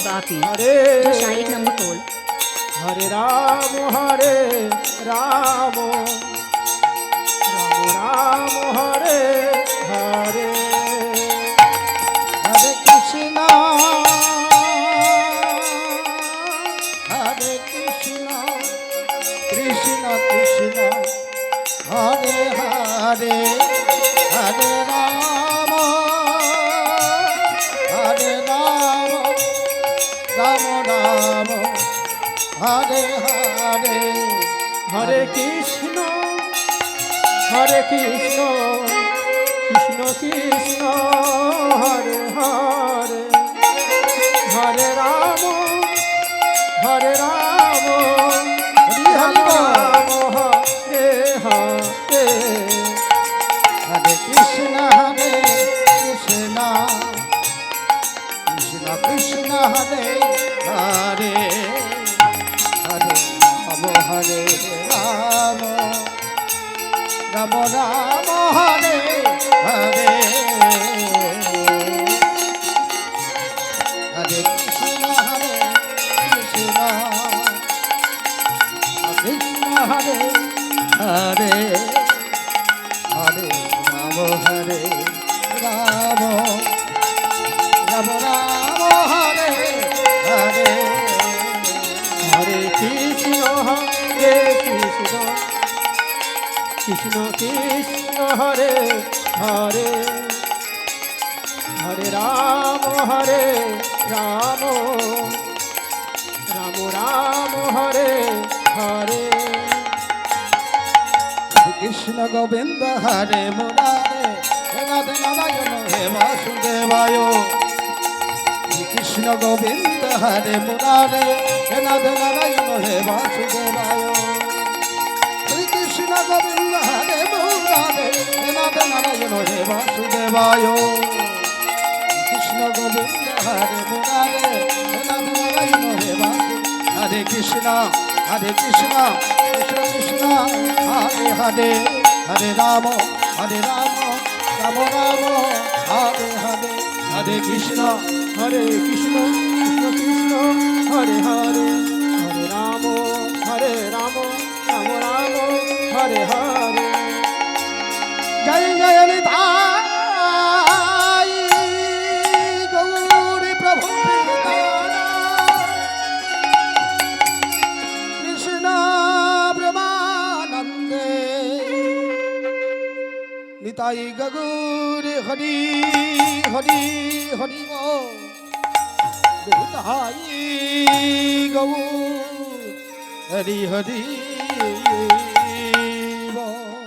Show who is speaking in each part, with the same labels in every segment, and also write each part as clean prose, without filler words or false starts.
Speaker 1: बापी
Speaker 2: हरे
Speaker 1: जो शाही नंबर बोल।
Speaker 2: हरे राम राम राम हरे हरे हरे कृष्णा कृष्ण कृष्ण हरे हरे हरे राम राम राम हरे हरे हरे कृष्ण कृष्ण कृष्ण हरे हरे हरे राम हरे राम हरे हरे हरे कृष्ण कृष्ण कृष्ण हरे हरे हरे राम राम राम हरे हरे हरे कृष्ण कृष्ण हरे हरे हरे राम राम राम राम हरे हरे हरे कृष्ण कृष्ण कृष्ण हरे हरे हरे राम राम राम हरे हरे कृष्ण गोविंद हरे मुरारे हे राधे नारायण हे वासुदेवाय कृष्ण गोविंद हरे मुरारे हे राधे नारायण हे वासुदेवाय श्री कृष्ण गोविंद हरे मुरारे हे राधे नारायण हे वासुदेवाय कृष्ण गोविंद हरे मुरारे हे राधे नारायण हे वासुदेवाय हरे कृष्ण कृष्ण कृष्ण हरे हरे हरे राम राम राम हरे हरे हरे कृष्ण कृष्ण कृष्ण हरे हरे हरे राम राम राम हरे हरे जय जय निताई गौरी प्रभु कृष्ण ब्रह्मानंदे निताई गौरी हरि हरि हरि बोल निताई गौर हरि हरि बोल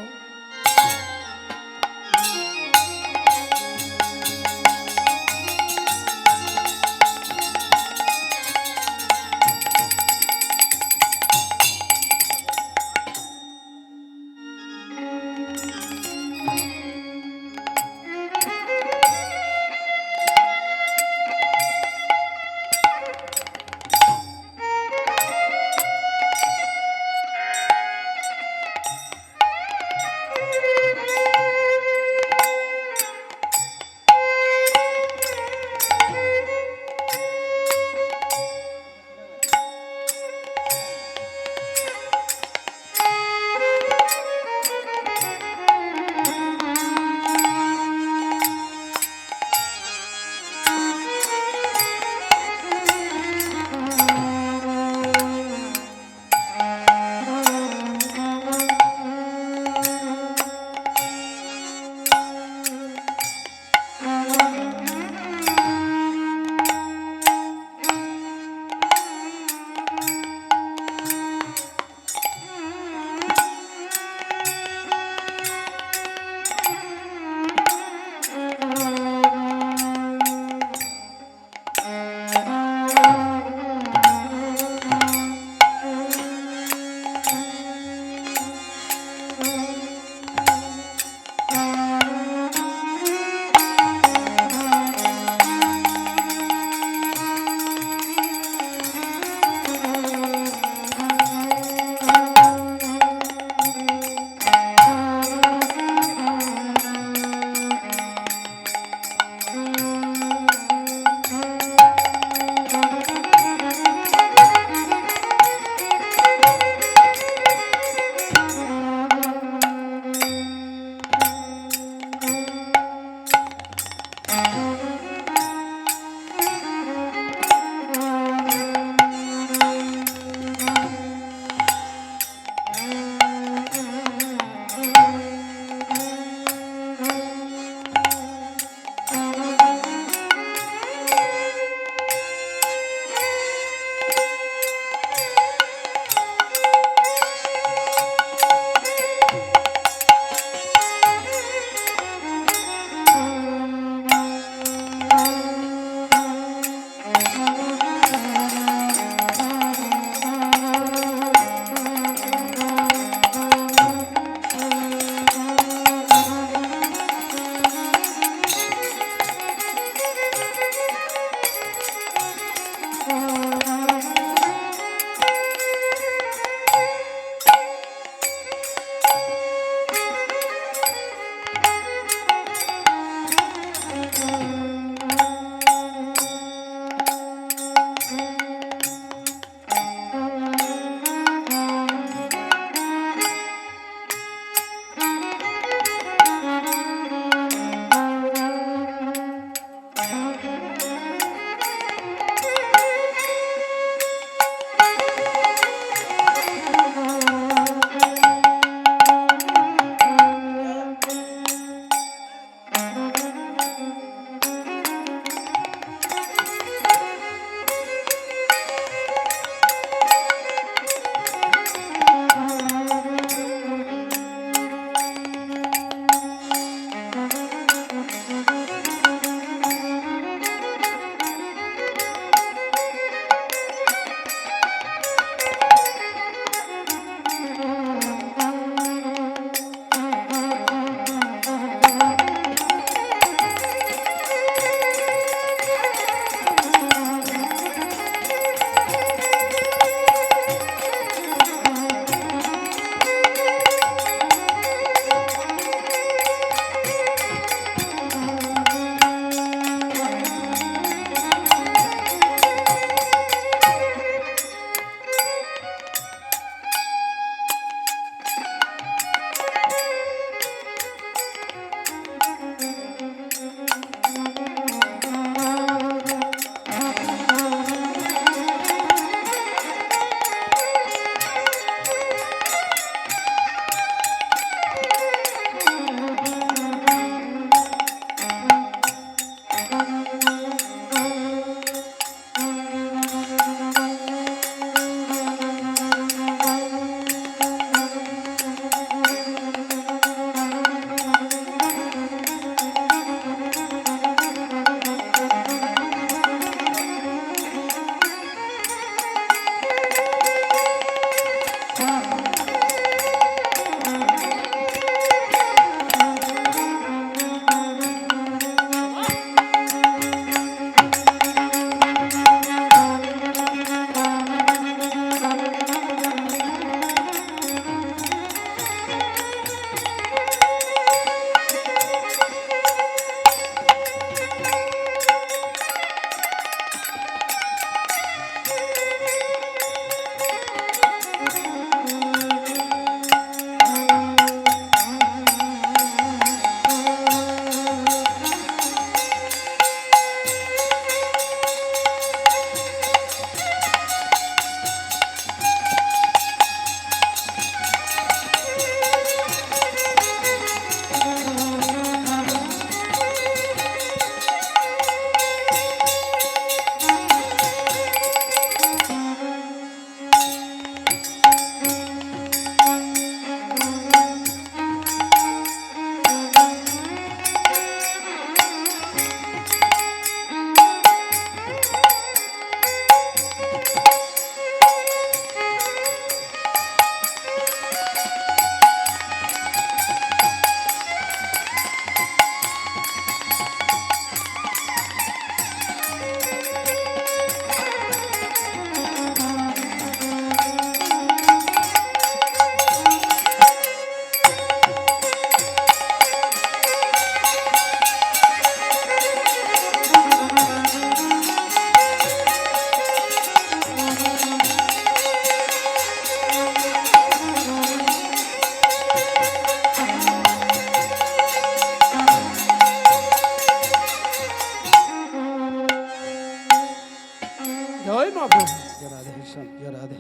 Speaker 1: মহাপ্রভু।
Speaker 2: জয় রাধে কৃষ্ণ, জয় রাধে।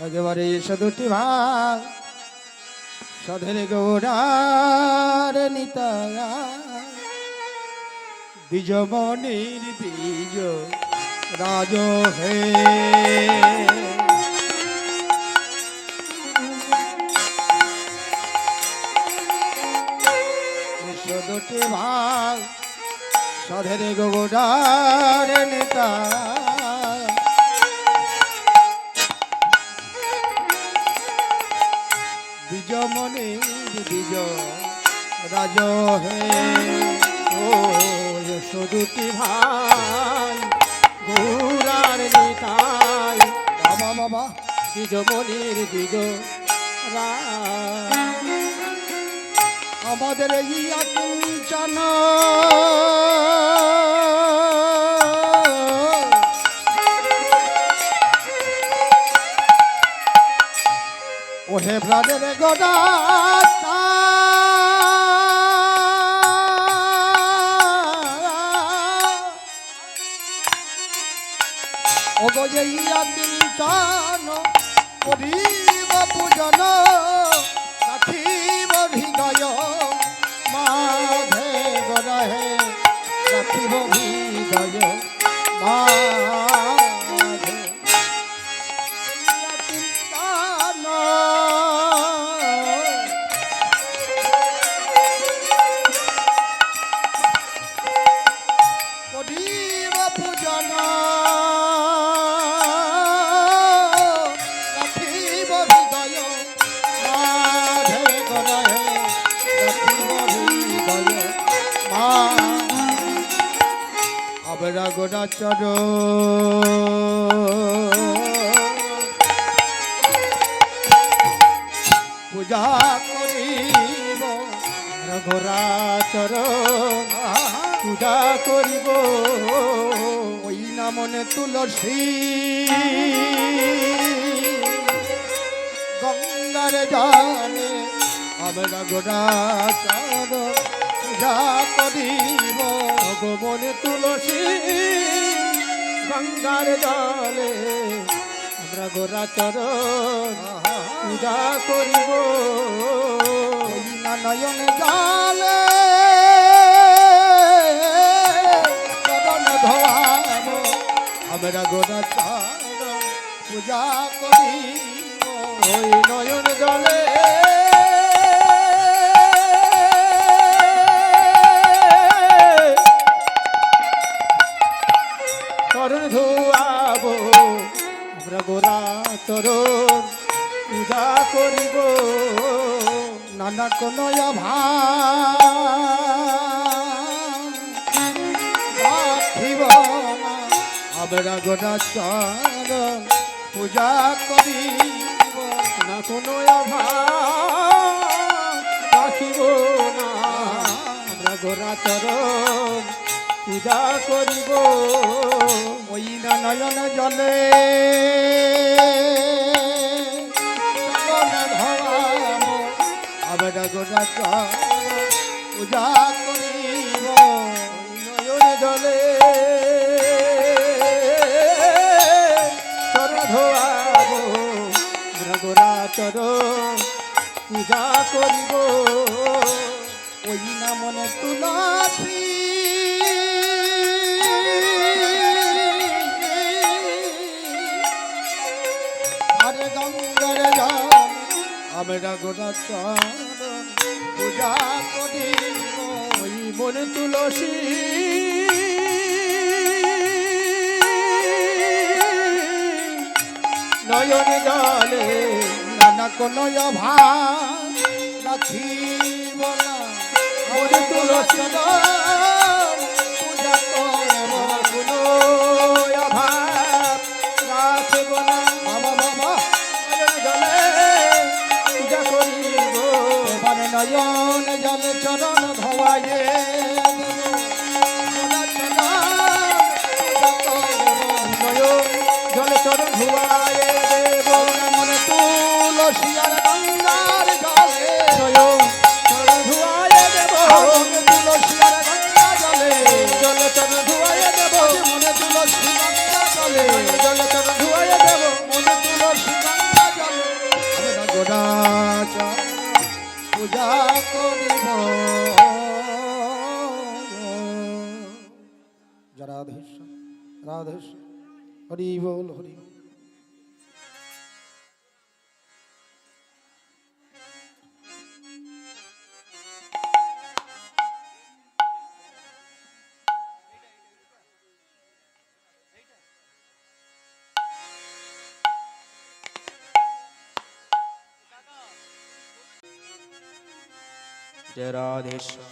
Speaker 2: একেবারে এসে দুটি ভাগ সধের গৌরার নিতায় দ্বিজমণির দ্বিজ রাজ হে। এসে দুটি ভাগ সধের গৌরার নিতায় দ্বিজমণির দ্বিজ রাজ হে।
Speaker 1: ও দুটি ভাই গৌরার নিতাই
Speaker 2: বাবা বাবা
Speaker 1: দ্বিজমণির দ্বিজ
Speaker 2: আমাদের ইয়া কিঞ্চন ওহে ব্রাদের গোডা ও গো যে ইয়া কিঞ্চন করিব পূজন রাখিব হৃদয় মাঝে গড়াহে রাখিব হৃদয় মাঝে চিন্তান করিব পূজন রাখিব হৃদয় মাঝে গড়াহে রাখিব হৃদয় মা আবরা গোড়া চর পূজা করিব
Speaker 1: রঘুরাচর পূজা করিব
Speaker 2: ওই নামনে তুলসী গঙ্গার জানে আমরা গোড়া চর পূজা করিব
Speaker 1: ভগবনে তুলসী গঙ্গার জলে আমরা গোরাচর পূজা করিব
Speaker 2: ওই না নয়ন জালে চরণ ধোয়াব আমরা গোড়া চর পূজা করিব
Speaker 1: ওই নয়ন জলে চরণ ধোয়াব আমরা গোরাচর পূজা করিব
Speaker 2: নানা কোন ভাবিব না আমরা গোড়া চর পূজা করিব
Speaker 1: না কোনো রাখিব না আমরা গোরাচর পূজা করিব
Speaker 2: ওই না নয়ন জলে ধরাব আমরা গোড়া চর পূজা করিব
Speaker 1: নয়ন জলে চরণ ধোয়াব আমরা গোরাচর পূজা করিব
Speaker 2: ওই না মনে তুলসী আরে গঙ্গার জল আমরা গোড়া চরণ পূজা করিব
Speaker 1: ওই মনে তুলসী নয়ন জলে
Speaker 2: নানা কোন ভাব রাখিব না
Speaker 1: মনে তুলসী
Speaker 2: পূজা করব
Speaker 1: কোনো অভাব রাখিব না
Speaker 2: বাবা বাবা
Speaker 1: নয়ন জলে পূজা করিব
Speaker 2: এবারে নয়ন জলে চরণ ধোয়ায়ে
Speaker 1: নয়ন জলে চরণ ধুয়ায় দেব
Speaker 2: মনে তুলসী আর গঙ্গার জলে
Speaker 1: নয়ন চরণ ধুয়ায় দেব
Speaker 2: মনে তুলসী আর গঙ্গা জলে
Speaker 1: জলে চরণ ধুয়ায় দেব
Speaker 2: মনে তুলসী গঙ্গা জলে রাধেশ্যাম রাধেশ্যাম হরি বল হরি বল।
Speaker 1: जय राधेश्याम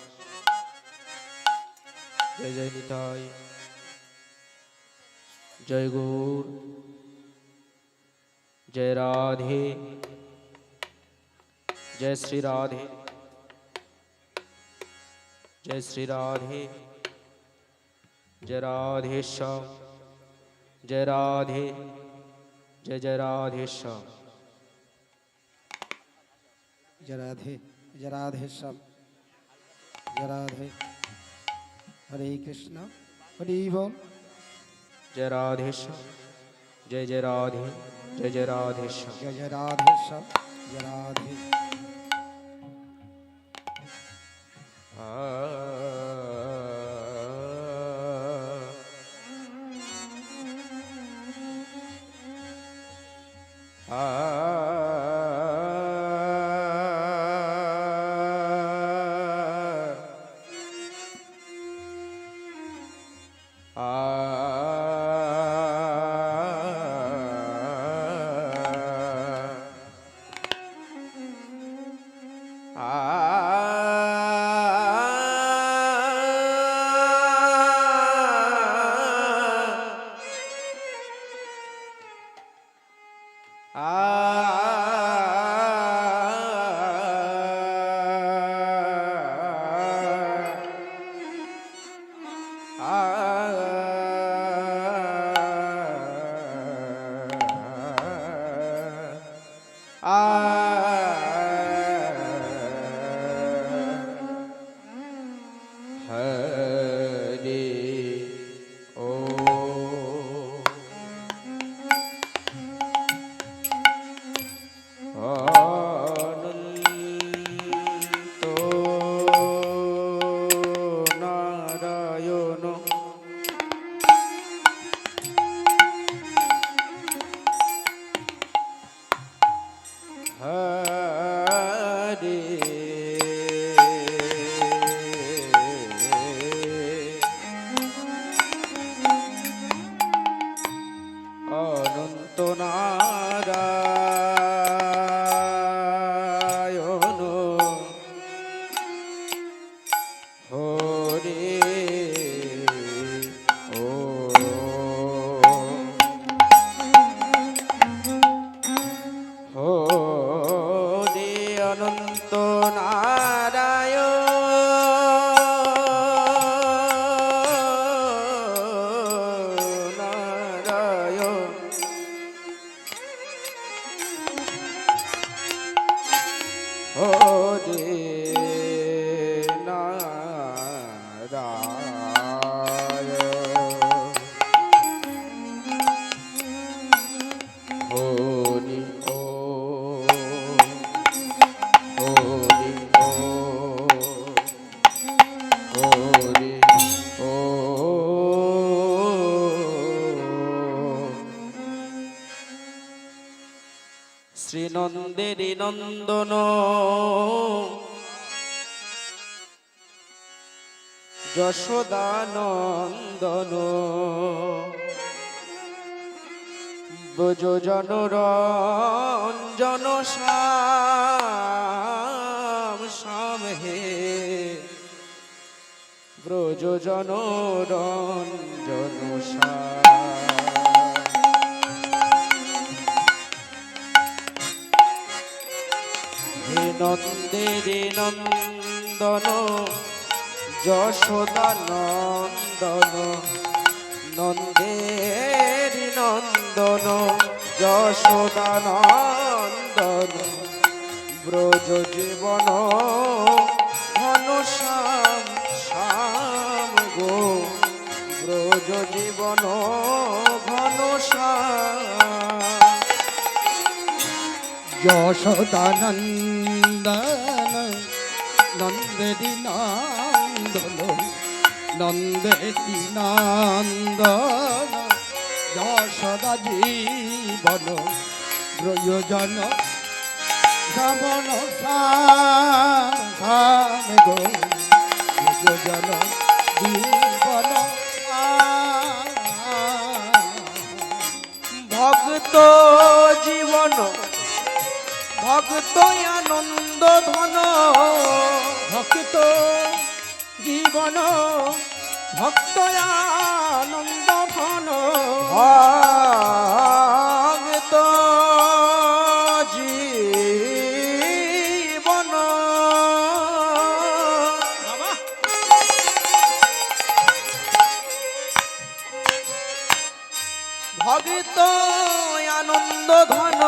Speaker 1: जय जय निताई जय गौर जय राधे जय श्री राधे जय श्री राधे जय राधेश्याम जय राधे जय जय राधेश्याम
Speaker 2: जय राधे जय राधेश्याम जय राधे हरे कृष्ण हरि बोल।
Speaker 1: जय राधेश्याम जय जय राधे जय जय राधेश्याम
Speaker 2: जय जय राधेश्याम जय राधे।
Speaker 1: শ্রীনন্দের নন্দন যশোদানন্দন ব্রজজন রঞ্জন শ্যাম শ্যাম হে ব্রজজন রঞ্জন শ্যাম। নন্দের নন্দন যশোদানন্দন নন্দের নন্দন যশোদানন্দন ব্রজ জীবন ঘন শ্যাম শ্যাম গো ব্রজ জীবন ঘন শ্যাম।
Speaker 2: যশোদানন্দন নন্দেরি নন্দন নন্দেতি নন্দন যশোদা জীবন প্রয়োজন শ্রবণ সাম গো প্রয়োজন জীবন
Speaker 1: ভক্ত জীবন ভক্ত আনন্দ ধন
Speaker 2: ভক্ত জীবন ভক্ত আনন্দ ধন
Speaker 1: ভক্ত জীবন ভক্ত আনন্দ ধন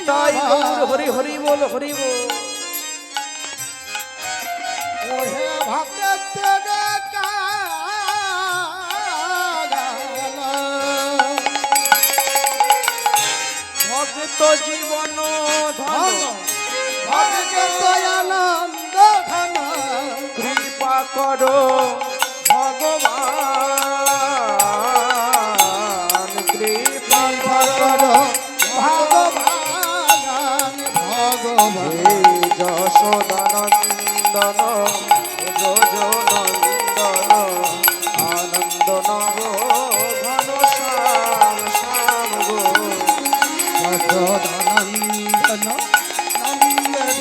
Speaker 1: তাই গৌর হরি হরি বল হরি বল
Speaker 2: ওহে ভক্ত
Speaker 1: ভক্ত জীবন ধন
Speaker 2: ভক্ত আনন্দ ধন
Speaker 1: কৃপা করো ভগবান কৃপা করো
Speaker 2: ভগবান ভগবান
Speaker 1: যশোদানন্দন ব্রজনন্দন আনন্দ নব ঘন শ্যাম শ্যাম গো
Speaker 2: যশোদানন্দন নন্দন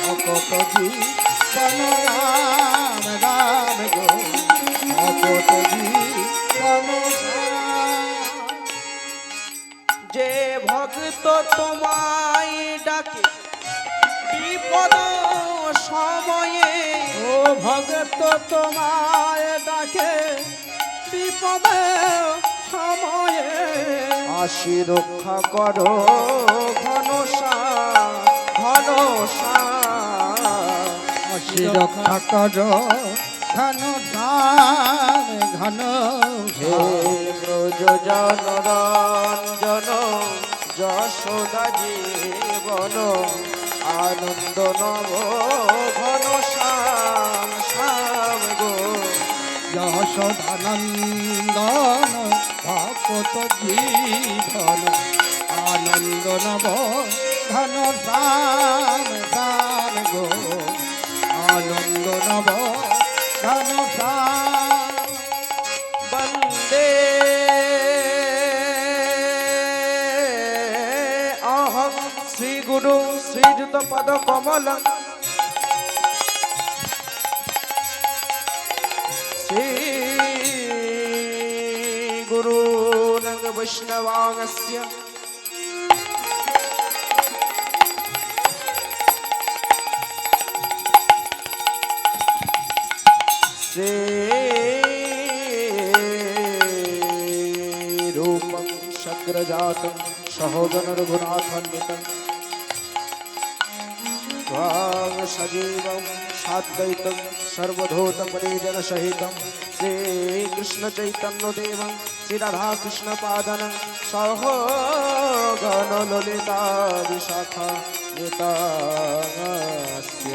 Speaker 2: ভকত জীবন রাম রাম গো ভকত জীবন
Speaker 1: যে ভক্ত তোমায় ডাকে বিপদ সময়ে
Speaker 2: ও ভগত তোমায় ডাকে বিপদে সময়ে
Speaker 1: আসি রক্ষা করো ঘন শ্যাম ঘন শ্যাম
Speaker 2: রক্ষা কর ঘন শ্যাম ঘন
Speaker 1: হে ব্রজ জন রঞ্জন যশোদা জীবন আনন্দ নব ঘন শ্যাম শ্যাম গো
Speaker 2: যশোদানন্দন ভকত জীবন আনন্দ নব ঘন শ্যাম শ্যাম গো আনন্দ নব ঘন শ্যাম
Speaker 1: বন্দে অহং শ্রী গুরু শ্রীযুত পদ কমল শ্রী গুরু নগ বৈষ্ণবাংস্য শ্রী রূপং শগ্রজাতং সহোদন রঘুনাথান্বিতং त्वां सजीवं साद्वैतं सर्वधूतपरिजनसहितं श्रीकृष्णचैतन्यदेवं श्रीराधाकृष्णपादनं सहोगनललिता विशाखा नितास्य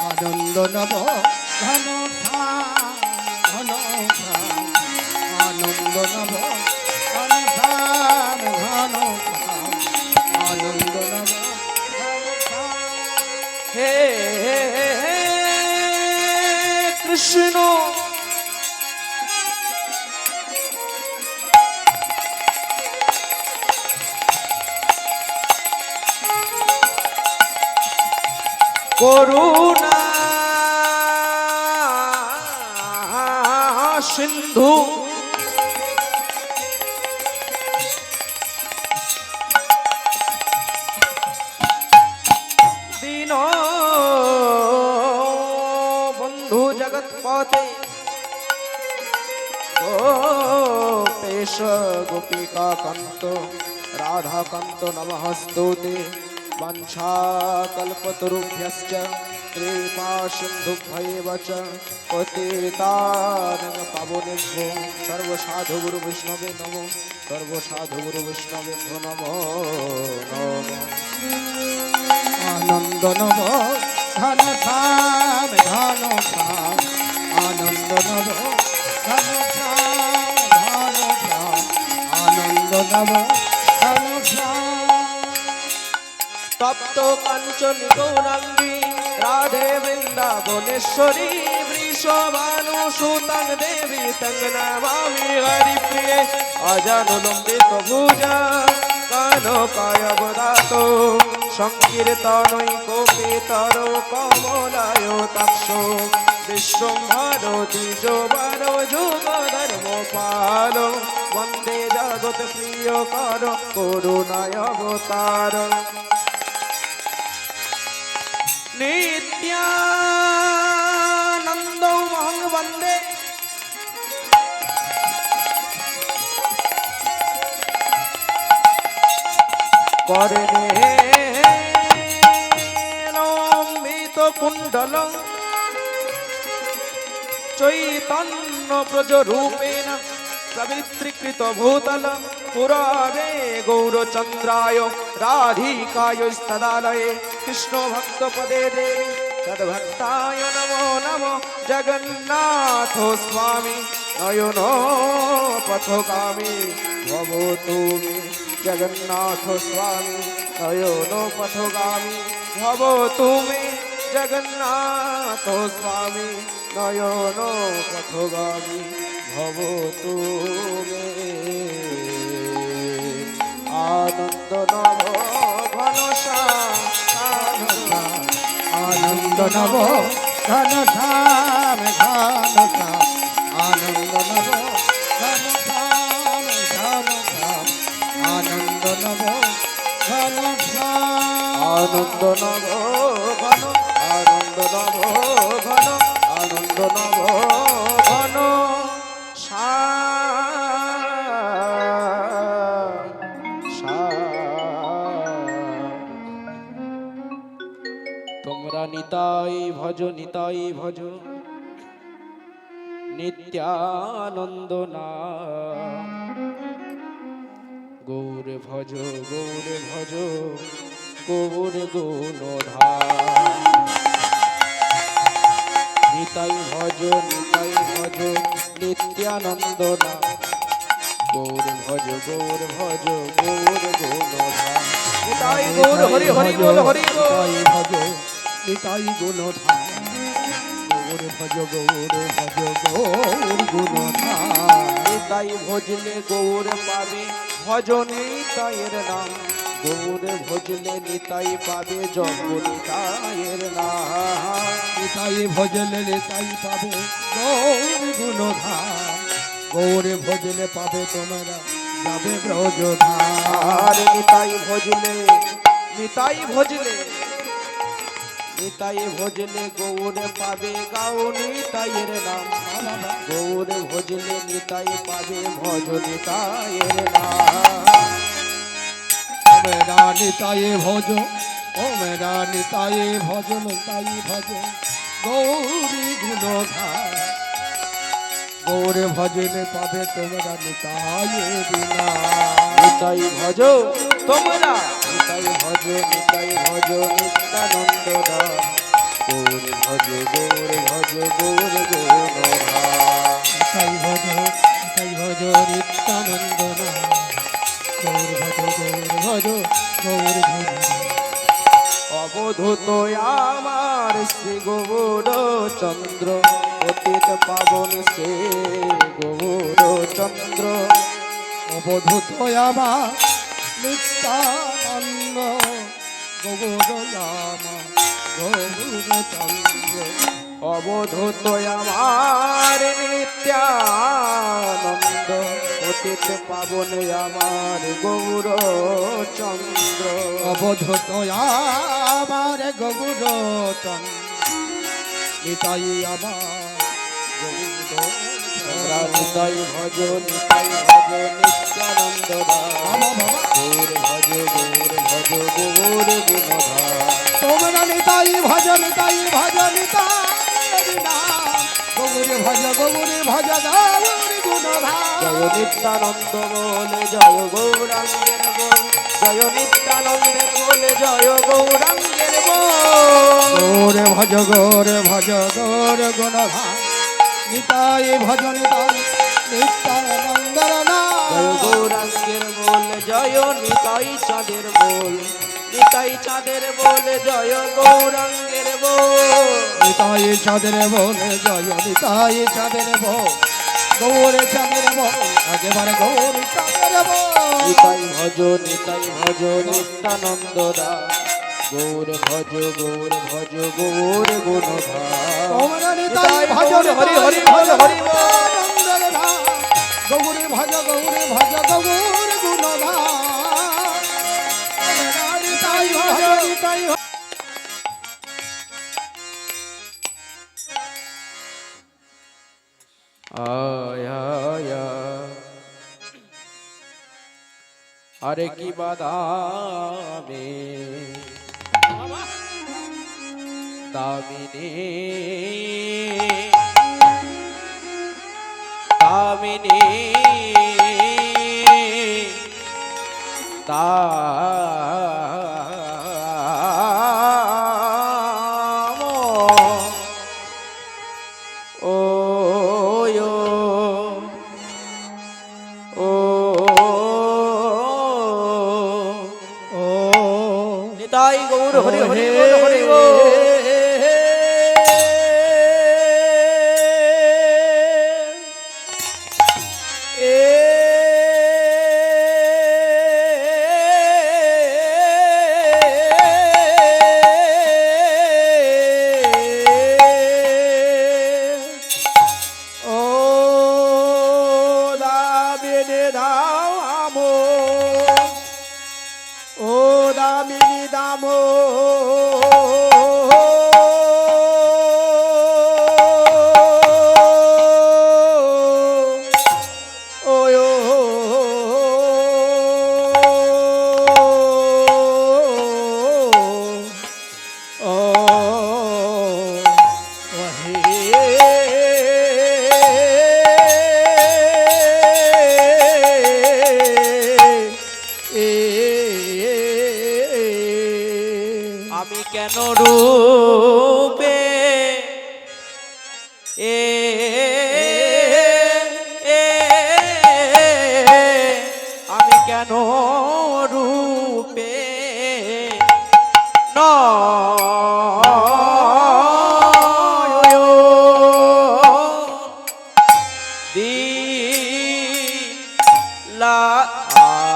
Speaker 2: আনন্দ নব ঘন ঘন আনন্দ নব ঘন ঘন আনন্দ নব
Speaker 1: হে কৃষ্ণ করুণা সিন্ধু দীন বন্ধু জগৎপতে গোপেশ গোপিকা কান্ত রাধাকান্ত নমঃস্তোতে वंशाकल्पतरुभ्यश्च कृपा सिन्धुभ्यैव च पतितानां पावनेभ्यो सर्वसाधुगुरु वैष्णवे नमो सर्वसाधुगुरु वैष्णवे नमो नमः
Speaker 2: আনন্দ নব ধন ধাম ধন ধাম আনন্দ নব ধন ধাম ধন ধাম আনন্দ নব ধন ধাম
Speaker 1: তপ্ত কাঞ্চন গৌরাঙ্গী রাধে বৃন্দাবনেশ্বরী বৃষভানু সুতং দেবী তং নমামি হরিপ্রিয়ে অজানুলম্বিত ভুজা কানকায়বদাত সংকীর্তনৈকপিতর কমলায় তাক্ষ বিশ্বম্ভর দ্বিজবার যুগধর্মপাল বন্দে জগৎ প্রিয়কর করুণায় অবতার নিত্যানন্দ মহং বন্দে করণে লম্বিত কুণ্ডল চৈতন্য ব্রজ রূপেণ প্রবৃত্তিকৃত ভূতল পুরারে গৌরচন্দ্রায় রাধিকায় স্তদালয়ে কৃষ্ণ ভক্ত পদে দেবী তদ্ভক্তায় নমো নমো জগন্নাথ স্বামী নয়ন পথগামী ভবতু মে জগন্নাথ স্বামী নয়ন পথগামী ভবতু মে জগন্নাথ স্বামী নয়ন পথগামী ভবতু মে আনন্দ নব ঘনশা
Speaker 2: আনন্দ নব ধন ধাম ধন ধাম আনন্দ নব ধন ধাম ধন ধাম আনন্দ নব ধন ধাম
Speaker 1: আনন্দ নব ঘন আনন্দ নব ঘন আনন্দ নব ঘন সা তোমরা নিতাই ভজ নিত্যানন্দ না গৌর ভজ গৌর গুণধা নিতাই ভজ নিত্যানন্দ না গৌর ভজ গৌর গুণধা নিতাই গৌর হরি হরি বল হরি বল
Speaker 2: ভজ নিতাই গুণ ধাম গৌর ভজ গৌর গুণ ধাম
Speaker 1: নিতাই ভজলে গৌর পাবে ভজন নিতাইয়ের নাম গৌর ভজলে নিতাই পাবে জপ নিতাইয়ের নাম
Speaker 2: নিতাই ভজলে নিতাই পাবে গৌর গুণ ধাম গৌর ভজলে পাবে তোমরা যাবে ব্রজ ধাম
Speaker 1: আর নিতাই ভজলে গৌর পাবে গাও নিতাইয়ের নাম গৌর ভজলে নিতাই পাবে ভজ নিতাইয়ের নাম
Speaker 2: মেরা নিতাই ভজ ও মেরা নিতাই ভজ নিতাই ভজ গৌরী গুণ ধাম গৌর ভজলে পাবে তোমরা নিতাই বিনা
Speaker 1: নিতাই ভজ তোমরা নিতাই ভজ নিত্যানন্দ দাস গৌর ভজ গৌর গুণধা
Speaker 2: নিতাই ভজ নিত্যানন্দ গৌর ভজ গৌর ভজ
Speaker 1: অবধূত আমার শ্রী গৌর চন্দ্র অতীত পাবন সে গৌর চন্দ্র
Speaker 2: অবধূত আমার নিত্যানন্দ গৌর চন্দ্র
Speaker 1: অবধূত আমার নিত্যানন্দ অতীত পাবন আমার গৌর চন্দ্র
Speaker 2: অবধূত আমার গৌর চন্দ্র নিতাই আমার
Speaker 1: তোমরা নিতাই ভজ নিত্যানন্দ গৌর ভজ গৌর গুণধর
Speaker 2: তোমরা নিতাই ভজ নিতাই গৌরে ভজ গৌরে ভজ গৌরে গুণধর
Speaker 1: জয় নিত্যানন্দ বলে জয় গৌরাঙ্গের বল জয় নিত্যানন্দের বলে জয় গৌরাঙ্গের বল
Speaker 2: গৌরে ভজ গৌরে গুণধর নিতাই ভজ নিতাই নিত্যানন্দর
Speaker 1: জয় গৌরাঙ্গের বল জয় নিতাই চাঁদের বল নিতাই চাঁদের বলে জয় গৌরাঙ্গের বল
Speaker 2: নিতাই চাঁদের বলে জয় নিতাই চাঁদের বল গৌরে চাঁদের বল একেবারে গৌরী চাঁদের বল
Speaker 1: নিতাই ভজ নিত্যানন্দ গৌর ভজ গৌর গুণধর
Speaker 2: তোমরা নিতাই ভজ
Speaker 1: হরি হরি ভজ হরি
Speaker 2: নিত্যানন্দর গৌরে ভজ গৌরে গুণধর নিতাই ভজ নিতাই
Speaker 1: আয়া আরে কি বাদামে দামিনী দামিনী দাম ও নিতাই গৌর হরি হরি বল হরি বল আমি কেন রূপে আমি কেন রূপে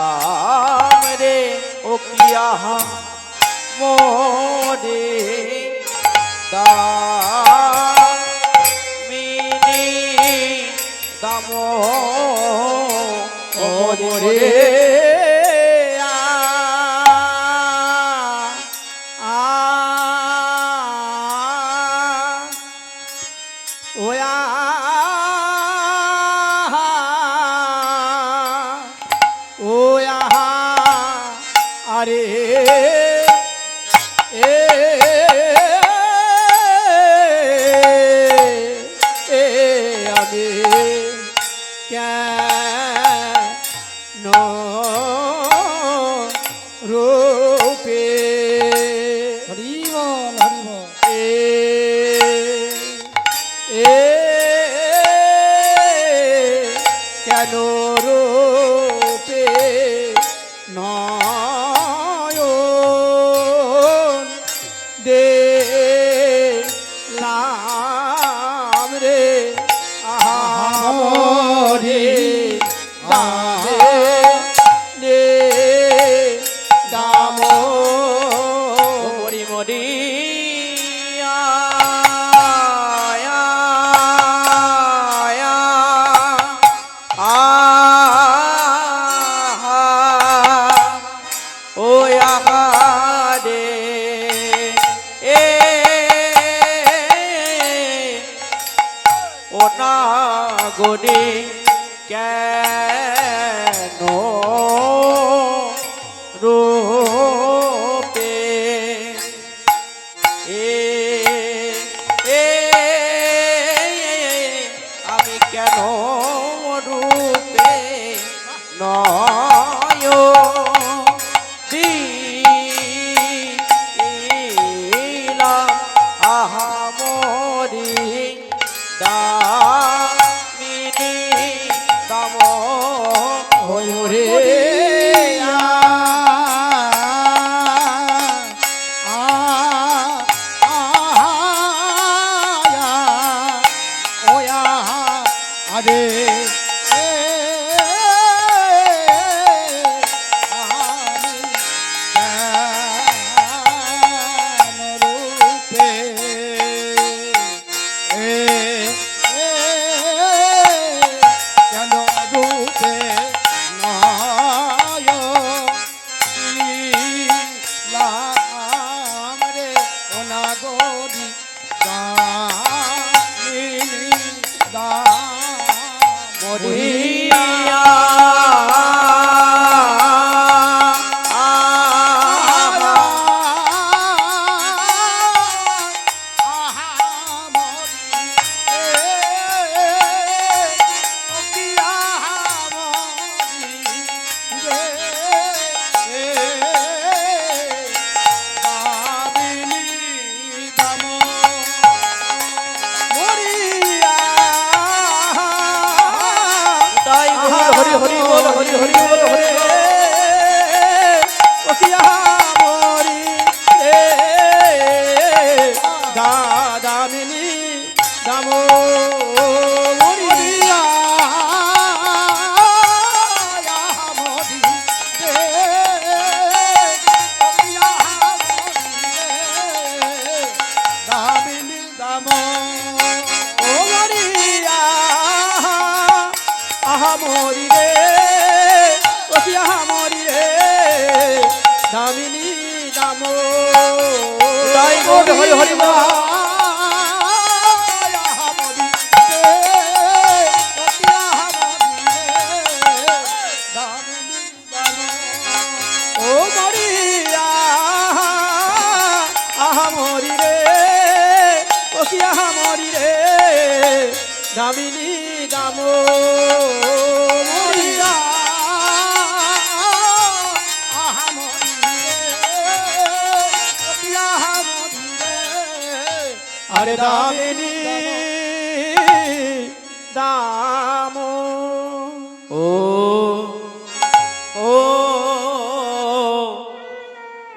Speaker 1: দিলাম রে ও কিয়া মোরে দামিনী দামো মোরে ওয়া আরে আমি কেন রূপে
Speaker 2: হরি বল হরি বল
Speaker 1: কেন রূপে নয়ন দেখলাম রে আহামরে দামে রে দাম মরি মরি আয়া ও নাগরে কেন রূপে এ এ আমি কেন রূপে নয় দিলাম আহামরি দামিনী দাম হরে মরি রে ওসিয়া মরি রে দামিনী দাম তাই গোট হরি হরি মা ও মরিয়া আহা মরি রে ওসিয়া মরি রে দামিনী দাম আরে দামিনী দাম ও ও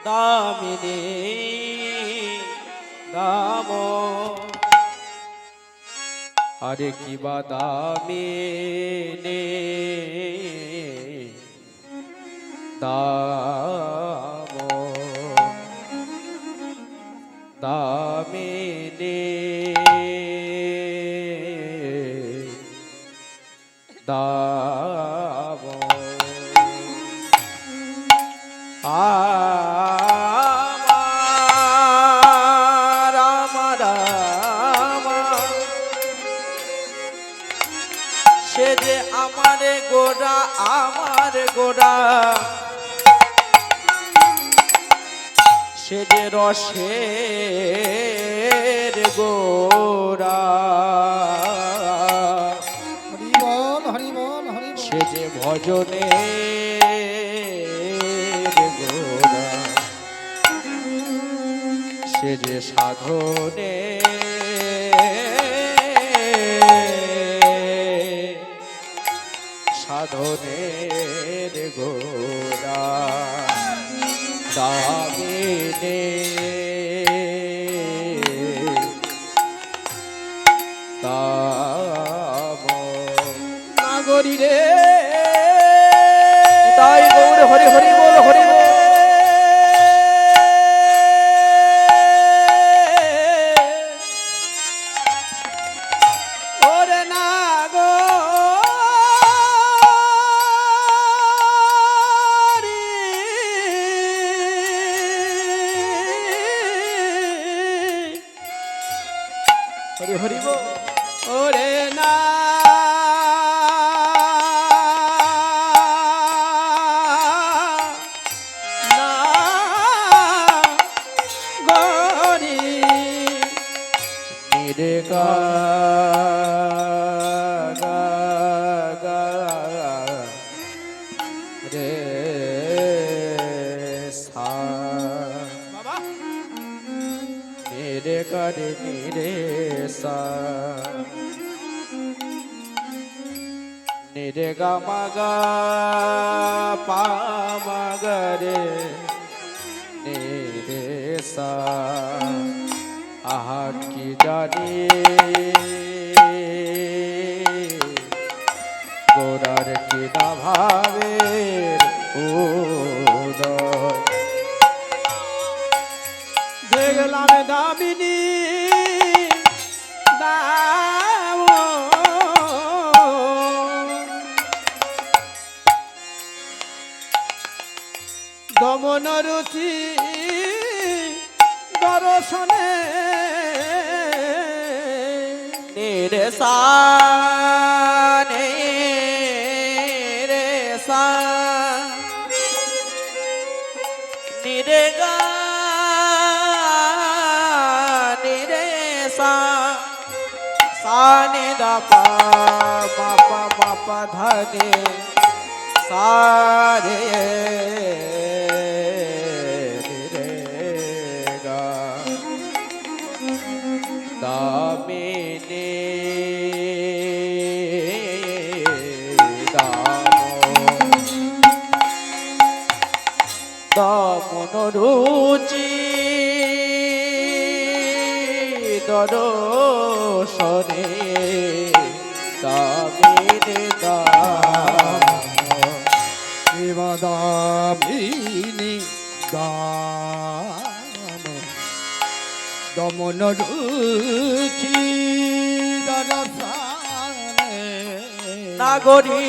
Speaker 1: দামিনী দাম আরে কি বা দামিনী দাম দামিনী দাম রাম রাম সে যে আমার গোড়া সে যে রসের গোড়া সে যে ভজনের গোড়া সে যে সাধনে সাধনের গোড়া দামিনী দাম নাগরী রে তাই গৌর হরি হরি বল হরি বল ওরে নাগরী হরি হরি বল ওরে না না গরি নিরে গা গা গা রে সা বাবা নিরে গা রে নিরে সা নিরে গা মা গা পা মা গা রে নিরে সা আহা কি জানি গোরার কি না ভাবের উদয় দেখলাম দামিনী দাও দমন রুচি দর্শনে রে সা রে সা নিরে গা নিরে সা সা নে দা পা মা পা মা পা ধা নে সা রে রে গা দামিনী দামন রুচি দর্শনে দামিনী
Speaker 2: দামিনী দাম দমন রুচি দর্শনে
Speaker 1: নাগরী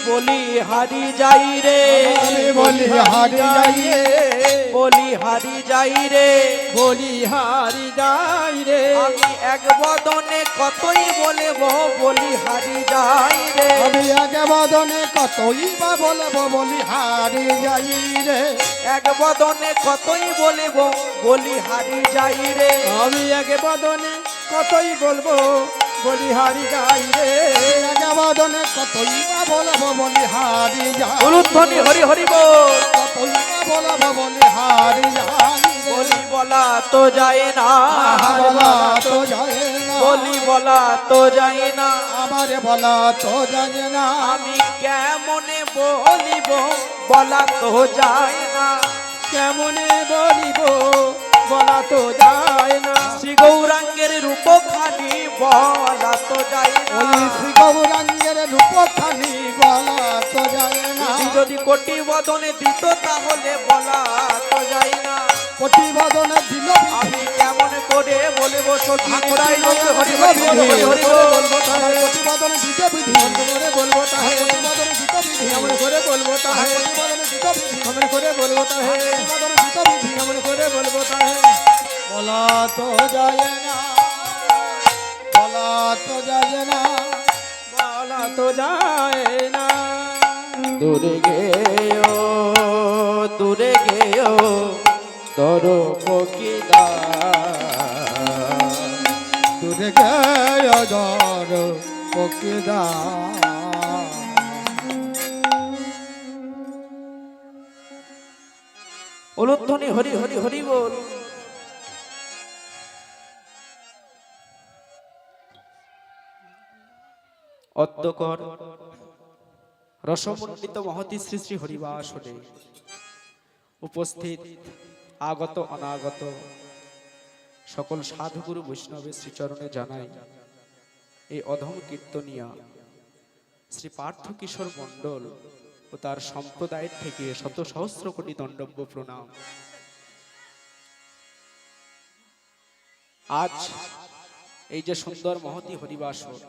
Speaker 1: বলি হারি যাই রে
Speaker 2: বলি হারি যাই রে
Speaker 1: বলি হারি যাই রে
Speaker 2: বলি হারি যাই রে
Speaker 1: আমি এক বদনে কতই বলব বলি হারি যাই রে
Speaker 2: আমি এক বদনে কতই বা বলবো বলি হারি যাই রে
Speaker 1: এক বদনে কতই বলব বলি হারি যাই রে
Speaker 2: আমি এক বদনে কতই বলবো বলি হারি যাই রে এক বদনে কতই বা বলবো বলি হারি যাই
Speaker 1: উলুধ্বনি হরি হরি বল
Speaker 2: কতই বা বলবো বলি হারি যাই
Speaker 1: বলি বলা তো যায় না
Speaker 2: বলা তো যায় না
Speaker 1: বলি বলা তো যায় না
Speaker 2: আমার বলা তো জানে না
Speaker 1: আমি কেমনে বলিব বলা তো যায় না
Speaker 2: কেমনে বলিব বলা তো যায় না
Speaker 1: শ্রী গৌরাঙ্গের রূপ খানি বলা তো যায় না
Speaker 2: ওই শ্রী গৌরাঙ্গের রূপখানি বলা তো যায় না
Speaker 1: যদি কোটি বদনে দিত তাহলে বলা তো যায় না
Speaker 2: প্রতিবেদনে দিল
Speaker 1: আমি কেমন করে বলবো সখী গোড়াই লোক হরি হরি বল হরি হরি বল
Speaker 2: বলবো তাহার প্রতিবেদনে দিতে বিধি করে বলবো তাহার প্রতিবেদনে দিতে বিধি
Speaker 1: কেমন করে বলবো তাহে
Speaker 2: প্রতিবেদনে দিতে বিধি
Speaker 1: কেমন করে বলবো তাহে
Speaker 2: প্রতিবেদনে দিতে বিধি
Speaker 1: কেমন করে বলবো তাহে
Speaker 2: বলা তো যায় না বলা তো যায় না
Speaker 1: বলা তো যায় না দূরে গেও দূরে গেও দরো পকিদা
Speaker 2: দূরে গেয় দর পকিদা
Speaker 1: উলুধ্বনি হরি হরি হরি বল অদ্যকর রসমণ্ডিত মহতি শ্রী শ্রী হরিবাসনে উপস্থিত আগত অনাগত সকল সাধুগুরু বৈষ্ণবের শ্রীচরণে জানাই এই অধম কীর্তনিয়া শ্রী পার্থ কিশোর মণ্ডল ও তার সম্প্রদায়ের থেকে শত সহস্র কোটি দণ্ডব্য প্রণাম। আজ এই যে সুন্দর মহতি হরিবাসর,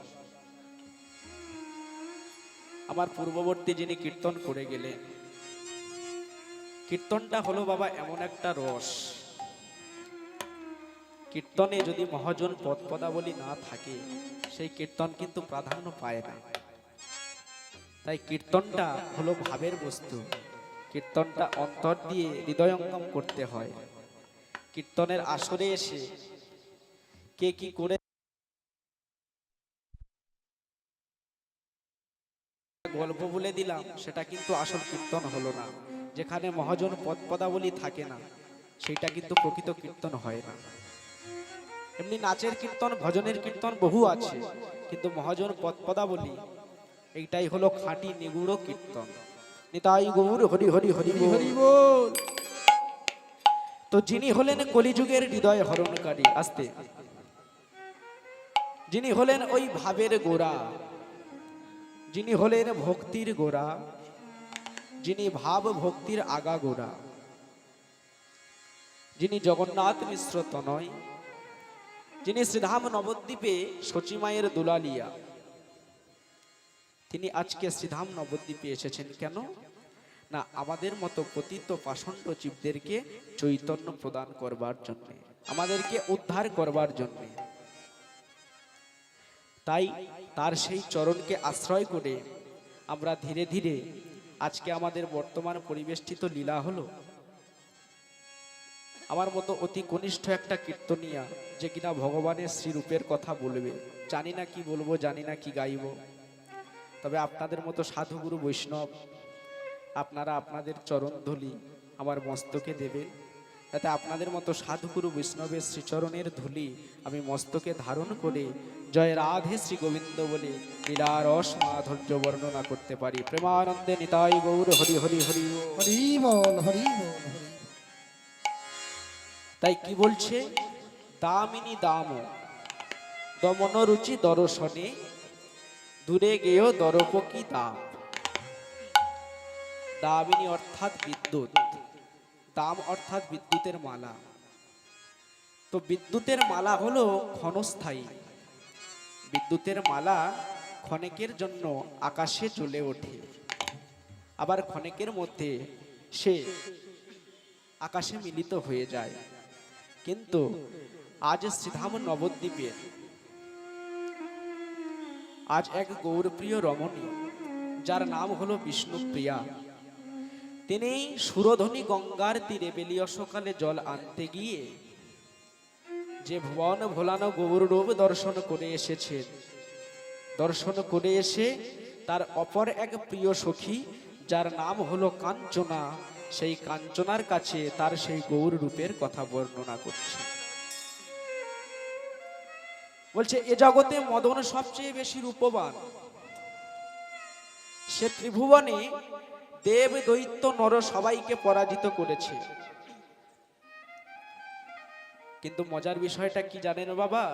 Speaker 1: আমার পূর্ববর্তী যিনি কীর্তন করে গেলেন, কীর্তনটা হলো বাবা এমন একটা রস, কীর্তনে যদি মহাজন পদ পদাবলী না থাকে সেই কীর্তন কিন্তু প্রাধান্য পায় না। তাই কীর্তনটা হলো ভাবের বস্তু, কীর্তনটা অন্তর দিয়ে হৃদয়ঙ্গম করতে হয়। কীর্তনের আসরে এসে কে কি করে গল্প বলে দিলাম সেটা কিন্তু আসল কীর্তন হলো না। যেখানে মহাজন পদ পদাবলী থাকে না সেটা কিন্তু প্রকৃত কীর্তন হয় না। এমনি নাচের কীর্তন ভজনের কীর্তন বহু আছে, কিন্তু মহাজন পদ পদাবলী এইটাই হলো খাঁটি নিগুড় কীর্তন। নিতাই গৌর হরি হরি হরি হরি বল। তো যিনি হলেন কলিযুগের হৃদয় হরণকারী, আস্তে, যিনি হলেন ওই ভাবের গোড়া, যিনি হলেন ভক্তির গোড়া, যিনি ভাব ভক্তির আগা গোড়া, যিনি জগন্নাথ মিশ্র তনয়, যিনি শ্রীধাম নবদ্বীপে শচীমায়ের দুলালিয়া, তিনি আজকে শ্রীধাম নবদ্বীপে এসেছেন কেন? না আমাদের মতো পতিত পাষণ্ড জীবদেরকে চৈতন্য প্রদান করবার জন্য, আমাদেরকে উদ্ধার করবার জন্য। তাই তার সেই চরণকে আশ্রয় করে আমরা ধীরে ধীরে আজকে আমাদের বর্তমান পরিবেষ্টিত লীলা হলো আমার মতো অতি কনিষ্ঠ একটা কীর্তনিয়া যে কিনা ভগবানের শ্রীরূপের কথা বলবে। জানি না কি বলবো, জানি না কি গাইব, তবে আপনাদের মতো সাধুগুরু বৈষ্ণব আপনারা আপনাদের চরণধূলি আমার মস্তকে দেবেন, যাতে আপনাদের মতো সাধুগুরু বৈষ্ণবের শ্রীচরণের ধূলি আমি মস্তকে ধারণ করে জয় রাধে শ্রী গোবিন্দ বলে লীলারস মাধুর্য বর্ণনা করতে পারি। প্রেমানন্দে নিতাই গৌর হরি হরি হরি
Speaker 2: হরি বল হরি বল হরি।
Speaker 1: তাই কি বলছে? দামিনী দাম দমন রুচি দর্শনে দূরে গেয় দরপকি দাম। দামিনী অর্থাৎ বিদ্যুৎ, দাম অর্থাৎ বিদ্যুতের মালা। তো বিদ্যুতের মালা হলো ক্ষণস্থায়ী, বিদ্যুতের মালা ক্ষণেকের জন্য আকাশে জ্বলে ওঠে, আবার ক্ষণেকের মধ্যে সে আকাশে মিলিত হয়ে যায়। কিন্তু আজ শ্রীধাম নবদ্বীপের আজ এক গৌরপ্রিয় রমণী যার নাম হলো বিষ্ণুপ্রিয়া, তিনি সুরধনী গঙ্গার তীরে বেলিয় সকালে জল আনতে গিয়ে যে ভুবন ভোলানো গৌররূপ দর্শন করে এসেছেন, দর্শন করে এসে তার অপর এক প্রিয় সখী যার নাম হলো কাঞ্চনা, সেই কাঞ্চনার কাছে তার সেই গৌর রূপের কথা বর্ণনা করছে। বলছে এ জগতে মদন সবচেয়ে বেশি রূপবান, সে ত্রিভুবনে দেব দৈত্য নর সবাইকে পরাজিত করেছে। কিন্তু মজার বিষয়টা কি জানেন বাবা?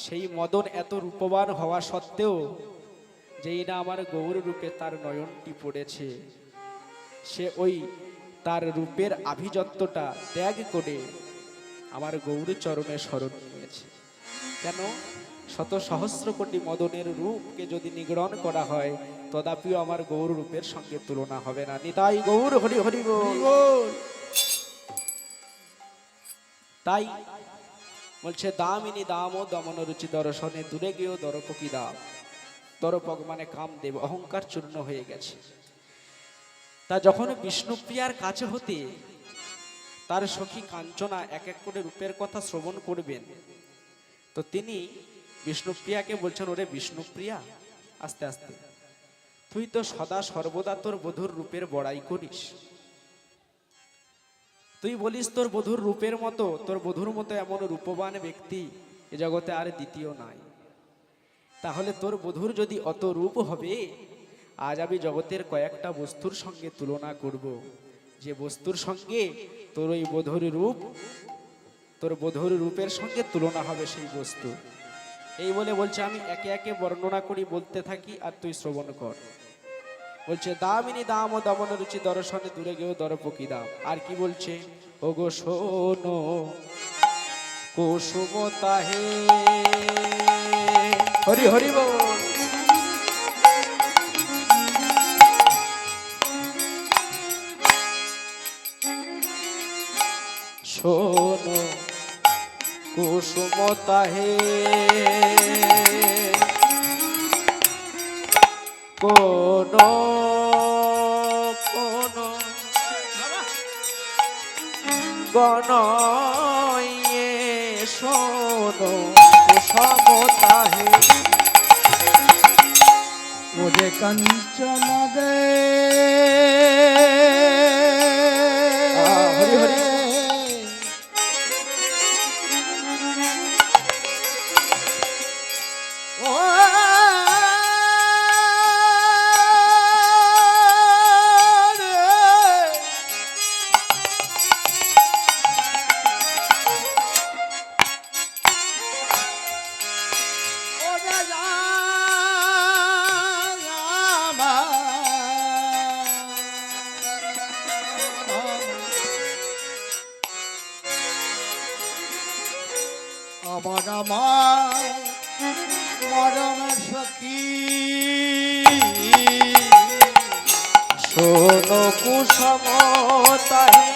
Speaker 1: সেই মদন এত রূপবান হওয়া সত্ত্বেও যেই না আমার গৌর রূপে তার নয়নটি পড়েছে, সে ওই তার রূপের আভিজাত্যটা ত্যাগ করে আমার গৌর চরণে শরণ নিয়েছে। কেন? শত সহস্র কোটি মদনের রূপকে যদি নিগ্রহণ করা হয় তদাপিও আমার গৌর রূপের সঙ্গে তুলনা হবে না। নিতাই গৌর হরি হরি বল। তাই বলছে দামিনী দাম ও দমন রুচি দর্শনে দূরে গিয়েও দরপকি দাম। দরপক মানে কামদেব, অহংকার চূর্ণ হয়ে গেছে। তা যখন বিষ্ণুপ্রিয়ার কাছে হতে তার সখী কাঞ্চনা এক এক করে রূপের কথা শ্রবণ করবেন, তো তিনি বিষ্ণুপ্রিয়াকে বলছেন, ওরে বিষ্ণুপ্রিয়া, আস্তে আস্তে, তুই তো সদা সর্বদা তোর বধূর রূপের বড়াই করিস, তুই বলিস তোর বধূর রূপের মতো, তোর বধূর মতো এমন রূপবান ব্যক্তি এ জগতে আর দ্বিতীয় নাই। তাহলে তোর বধূর যদি অত রূপ হবে, আজ আমি জগতের কয়েকটা বস্তুর সঙ্গে তুলনা করব, যে বস্তুর সঙ্গে তোর ওই বধূর রূপ, তোর বধূর রূপের সঙ্গে তুলনা হবে সেই বস্তু। এই বলে বলছে আমি একে একে বর্ণনা করি, বলতে থাকি আর তুই শ্রবণ কর। বলছে দামিনী দাম ও দমন রুচি দর্শনে দূরে গেও দরপকি দাম। আর কি বলছে? ওগো শোনো কুসুম তাহে হরি হরি বল। শোনো কুসুম তাহে কোন কোন গণয়ে শোনো সমতাহে
Speaker 2: ওরে কাঞ্চন দে
Speaker 1: হরি হরি।
Speaker 2: ও আমার আমার মরম সখী
Speaker 1: শোনো কুসমতাহে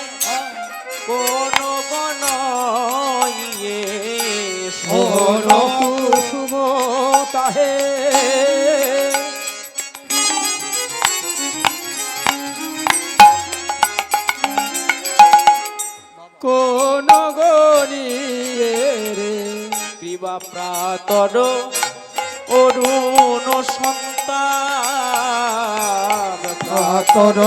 Speaker 1: কোন গণয়ে শোনো কুসমতাহে কোন গণিয়ে রে কৃপা প্রাতর অরুণ সন্তান
Speaker 2: কাতর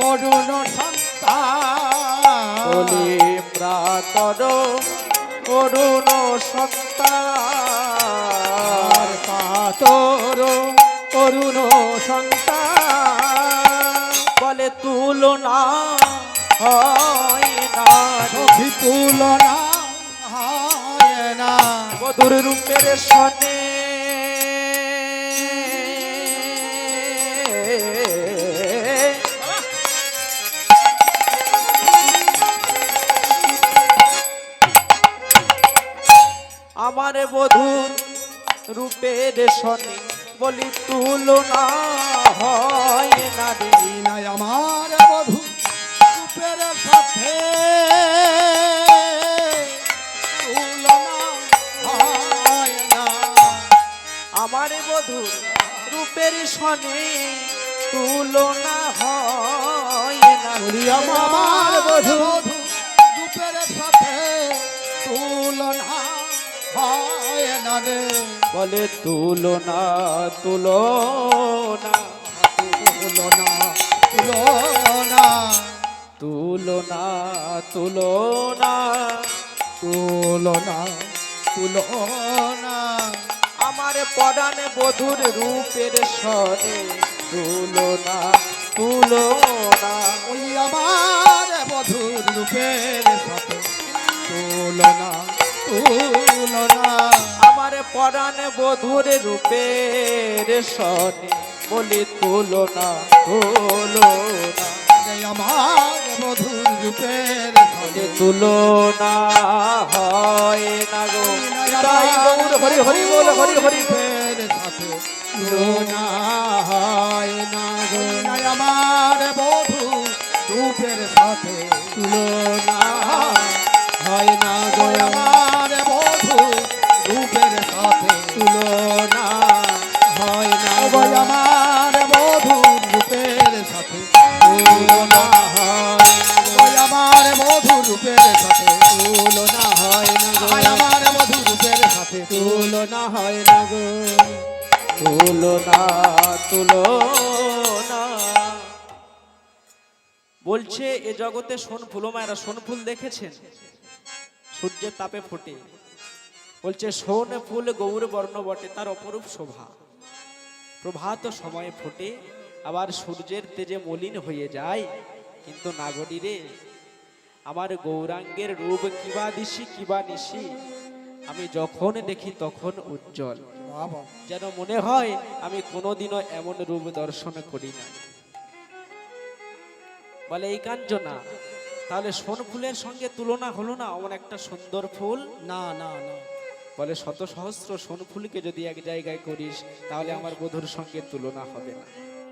Speaker 2: অরুণ সন্তান
Speaker 1: বলি প্রাতর অরুণ সন্তান
Speaker 2: কাতর অরুণ সন্তান
Speaker 1: বলে তুলনা হয় না
Speaker 2: সখী তুলনা হয় না
Speaker 1: মধুর রূপের সনে আমার বধূর রূপের সনে বলি তুলনা হয় না রে
Speaker 2: নাই আমার বধূ রূপের সাথে তুলনা হয় না
Speaker 1: আমার বধূর রূপের সনে তুলনা হয় না
Speaker 2: বলি আমার বধূ রূপের সাথে তুলনা হয় না রে
Speaker 1: বলে তুলনা তুলনা
Speaker 2: তুলনা তুলনা
Speaker 1: তুলনা তুলনা
Speaker 2: তুলনা তুলনা
Speaker 1: আমার পরাণ বধুর রূপের সনে তুলনা তুলনা
Speaker 2: ওই আমার বধূর রূপের সাথে তুলনা তুলনা
Speaker 1: আমার পরাণ বধুর রূপের সনে বলি তুলনা তুলনা
Speaker 2: এই আমার বধূর রূপের সাথে
Speaker 1: তুলনা হয় না গো তাই গৌর হরি হরি বল হরি হরি বল।
Speaker 2: রূপের সাথে তুলনা হয় না গো আমার বধূ রূপের সাথে তুলনা হয় না গো আমার বধূ রূপের সাথে তুলনা হয় না গো আমার বধূ রূপের সাথে তুলনা হয় আমার বধূ রূপের সাথে তুলনা হয় না গো আমার বধূ রূপের সাথে তুলনা হয় না গো
Speaker 1: তুলনা তুলনা বলছে এ জগতে সোনফুল ও মায়েরা সোনফুল দেখেছেন সূর্যের তাপে ফোটে বলছে সোন ফুল গৌর বর্ণ বটে তার অপরূপ শোভা প্রভাত সময়ে ফোটে আবার সূর্যের তেজে মলিন হয়ে যায় কিন্তু নাগরী রে আমার গৌরাঙ্গের রূপ কিবা দিশি কিবা নিশি আমি যখন দেখি তখন উজ্জ্বল
Speaker 2: বাবা
Speaker 1: যেন মনে হয় আমি কোনোদিনও এমন রূপ দর্শন করি না বলে এই কাঞ্চনা তাহলে সোন ফুলের সঙ্গে তুলনা হলো না এমন একটা সুন্দর ফুল
Speaker 2: না না না
Speaker 1: বলে শত সহস্র সোন ফুলকে যদি এক জায়গায় করিস তাহলে আমার বধুর সঙ্গে তুলনা হবে না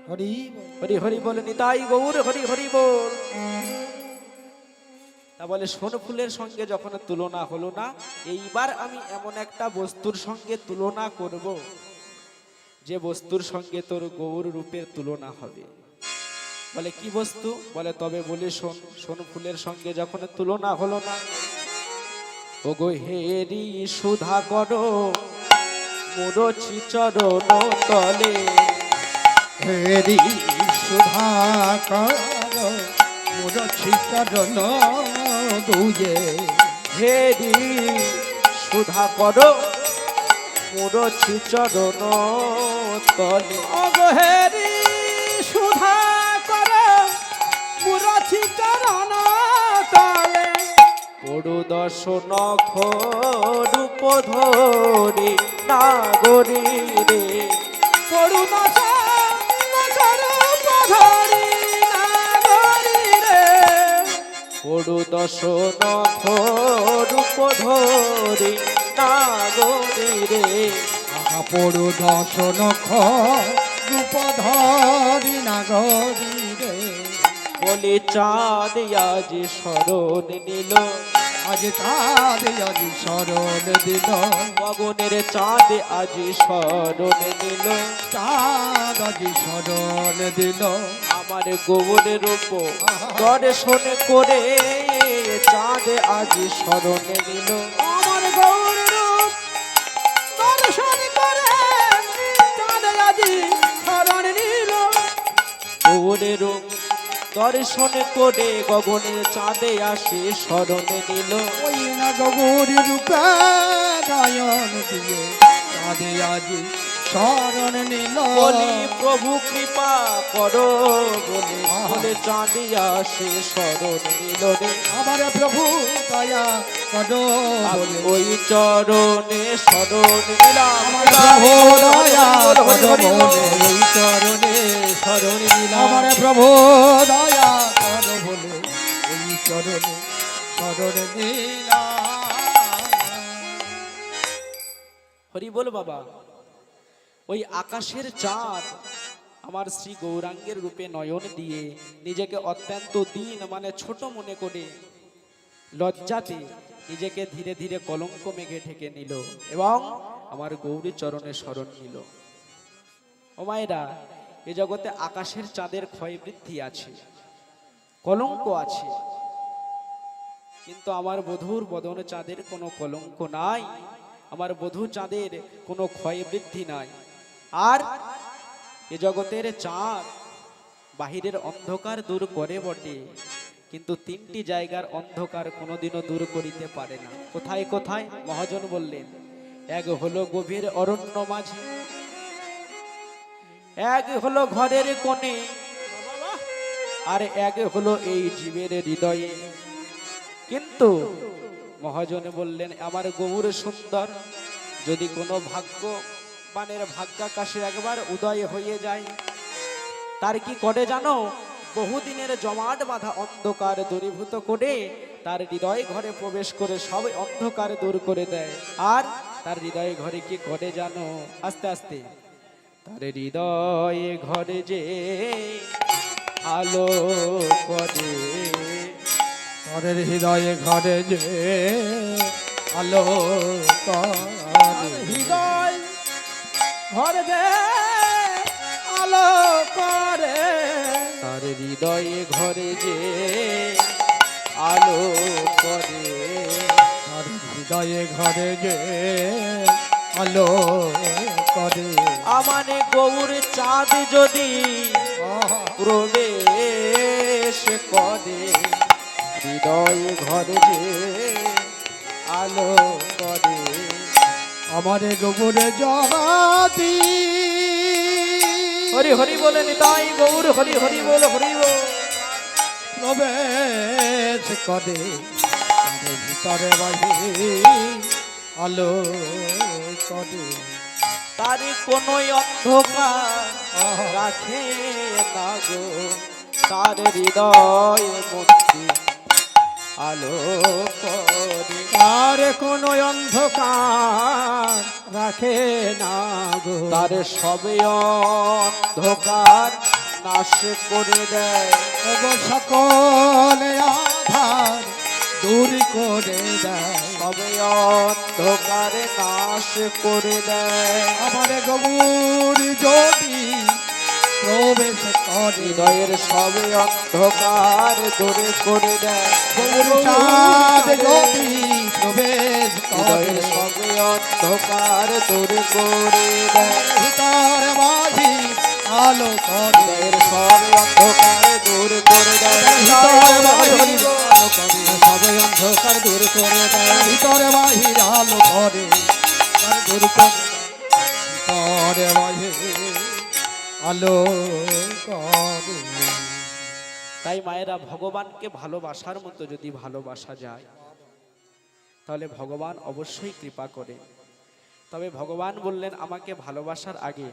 Speaker 2: হরি
Speaker 1: হরি হরি বলে নিতাই গৌর হরি হরি বল বলে সোন ফুলের সঙ্গে যখন তুলনা হলো না, এইবার আমি এমন একটা বস্তুর সঙ্গে তুলনা করব যে বস্তুর সঙ্গে তোর গৌর রূপের তুলনা হবে। বলে কি বস্তু? বলে তবে বলি শোন, সোন ফুলের সঙ্গে যখন তুলনা হলো না, ও গো হেরি সুধা করো মুরছি চরণ তলে,
Speaker 2: হেরি সুধাকর মুরছি চরণ দুয়ে,
Speaker 1: হেরি সুধা করো মুরছি চরণ তলে।
Speaker 2: ও গো হেরি সুধা কর মুরছি চরণ তলে,
Speaker 1: পড়ু দশ নখ রূপ ধরে নাগরী রে,
Speaker 2: করুণাস নখরূপ ধরি নাগরি রে,
Speaker 1: পড়ু দশ নখ রূপ ধরে নাগরী রে।
Speaker 2: আহা পড়ু দশ নখ রূপ ধরি নাগরি রে,
Speaker 1: বলে চাঁদ আজ শরণ নিল,
Speaker 2: আজ চাঁদ আজ শরণ দিল,
Speaker 1: গগনের চাঁদ আজ শরণ নিল,
Speaker 2: চাঁদ আজ শরণ দিল,
Speaker 1: আমার গৌরের রূপ দর্শন করে চাঁদ আজ স্মরণ নিল,
Speaker 2: আমার গৌর রূপ দর্শন করে চাঁদ আজ শরণ নিল,
Speaker 1: গৌরের রূপ দর্শন করে গগনের চাঁদে আসে স্মরণ নিল।
Speaker 2: ওই না গৌর রূপে গায়ন দিয়ে চাঁদে আজ শরণ নিল,
Speaker 1: বলি প্রভু কৃপা করো বলে, বলে চাঁদে আসে স্মরণ নিল রে।
Speaker 2: আমার প্রভু দয়া করো
Speaker 1: আমি
Speaker 2: বলে,
Speaker 1: ওই চরণে স্মরণ নিলাম,
Speaker 2: আমার প্রভু দয়া করো বলে, ওই চরণে শরণ নিলাম, আমার প্রভু দয়া করো বলে, ওই চরণে শরণ নিলাম।
Speaker 1: হরি বল বাবা। ওই আকাশের চাঁদ আমার শ্রী গৌরাঙ্গের রূপে নয়ন দিয়ে নিজেকে অত্যন্ত দীন মানে ছোট মনে করে লজ্জাতে নিজেকে ধীরে ধীরে কলঙ্ক মেঘে ঢেকে নিল এবং আমার গৌরী চরণে শরণ নিল। ও মায়েরা, এ জগতে আকাশের চাঁদের ক্ষয় বৃদ্ধি আছে, কলঙ্ক আছে, কিন্তু আমার বধূর বদন চাঁদের কোনো কলঙ্ক নাই, আমার বধূ চাঁদের কোনো ক্ষয় বৃদ্ধি নাই। আর এ জগতের চাঁদ বাহিরের অন্ধকার দূর করে বটে, কিন্তু তিনটি জায়গার অন্ধকার কোনোদিনও দূর করিতে পারে না। কোথায় কোথায়? মহাজন বললেন, এক হলো গভীর অরণ্য মাঝে, এক হলো ঘরের কোণে, আর এক হলো এই জীবের হৃদয়ে। কিন্তু মহাজন বললেন, আমার গৌর সুন্দর, যদি কোনো ভাগ্যবানের ভাগ্যাকাশে একবার উদয় হয়ে যায়, তার কি করে জানো? বহুদিনের জমাট বাঁধা অন্ধকার দূরীভূত করে তার হৃদয় ঘরে প্রবেশ করে সব অন্ধকার দূর করে দেয়। আর তার হৃদয় ঘরে কি করে জানো? আস্তে আস্তে, তার হৃদয়ে ঘরে যে আলো করে,
Speaker 2: ঘরের হৃদয়ে ঘরে যে আলো করে, হৃদয় ঘরে যে আলো করে,
Speaker 1: তার হৃদয়ে ঘরে যে আলো করে,
Speaker 2: তার হৃদয়ে ঘরে যে আলো করে।
Speaker 1: আমার গৌর চাঁদ যদি প্রবেশ করে, হৃদয় ঘরে যে আলো করে,
Speaker 2: আমার গোবরে জগাতি
Speaker 1: হরি হরি বলে নিতাই গৌর, হরি হরি বল, হরি বল।
Speaker 2: প্রবেশ করে, তার ভিতরে বাহি আলো করে,
Speaker 1: তার কোন অন্ধকার রাখে না গো, তার হৃদয় মধ্যে আলো করে,
Speaker 2: তার কোনো অন্ধকার রাখে না গো,
Speaker 1: তার সবে অন্ধকার নাশ করে দেয়,
Speaker 2: ওগো সকল আধার দূর করে দেয়।
Speaker 1: সবে অন্ধকারে নাশ করে দেয়।
Speaker 2: আমার গৌর যদি প্রবেশ করে,
Speaker 1: হৃদয়ের সবে অন্ধকার দূরে করে দেয়।
Speaker 2: গৌর চাঁদ যদি প্রবেশ করে,
Speaker 1: হৃদয়ের সবে অন্ধকার দূরে করে দেয়।
Speaker 2: ভিতর বাহির আলো করে,
Speaker 1: হৃদয়ের সবে অন্ধকার দূর করে দেয়।
Speaker 2: ভিতর বাহির আলো করে,
Speaker 1: সবে অন্ধকার দূর করে দেয়।
Speaker 2: ভিতর বাহির আলো করে, আর দূর করে ভিতর বাহির আলো করে।
Speaker 1: তাই মায়েরা, ভগবানকে ভালোবাসার মতো যদি ভালোবাসা যায়, তাহলে ভগবান অবশ্যই কৃপা করে। তবে ভগবান বললেন আমাকে ভালোবাসার আগে,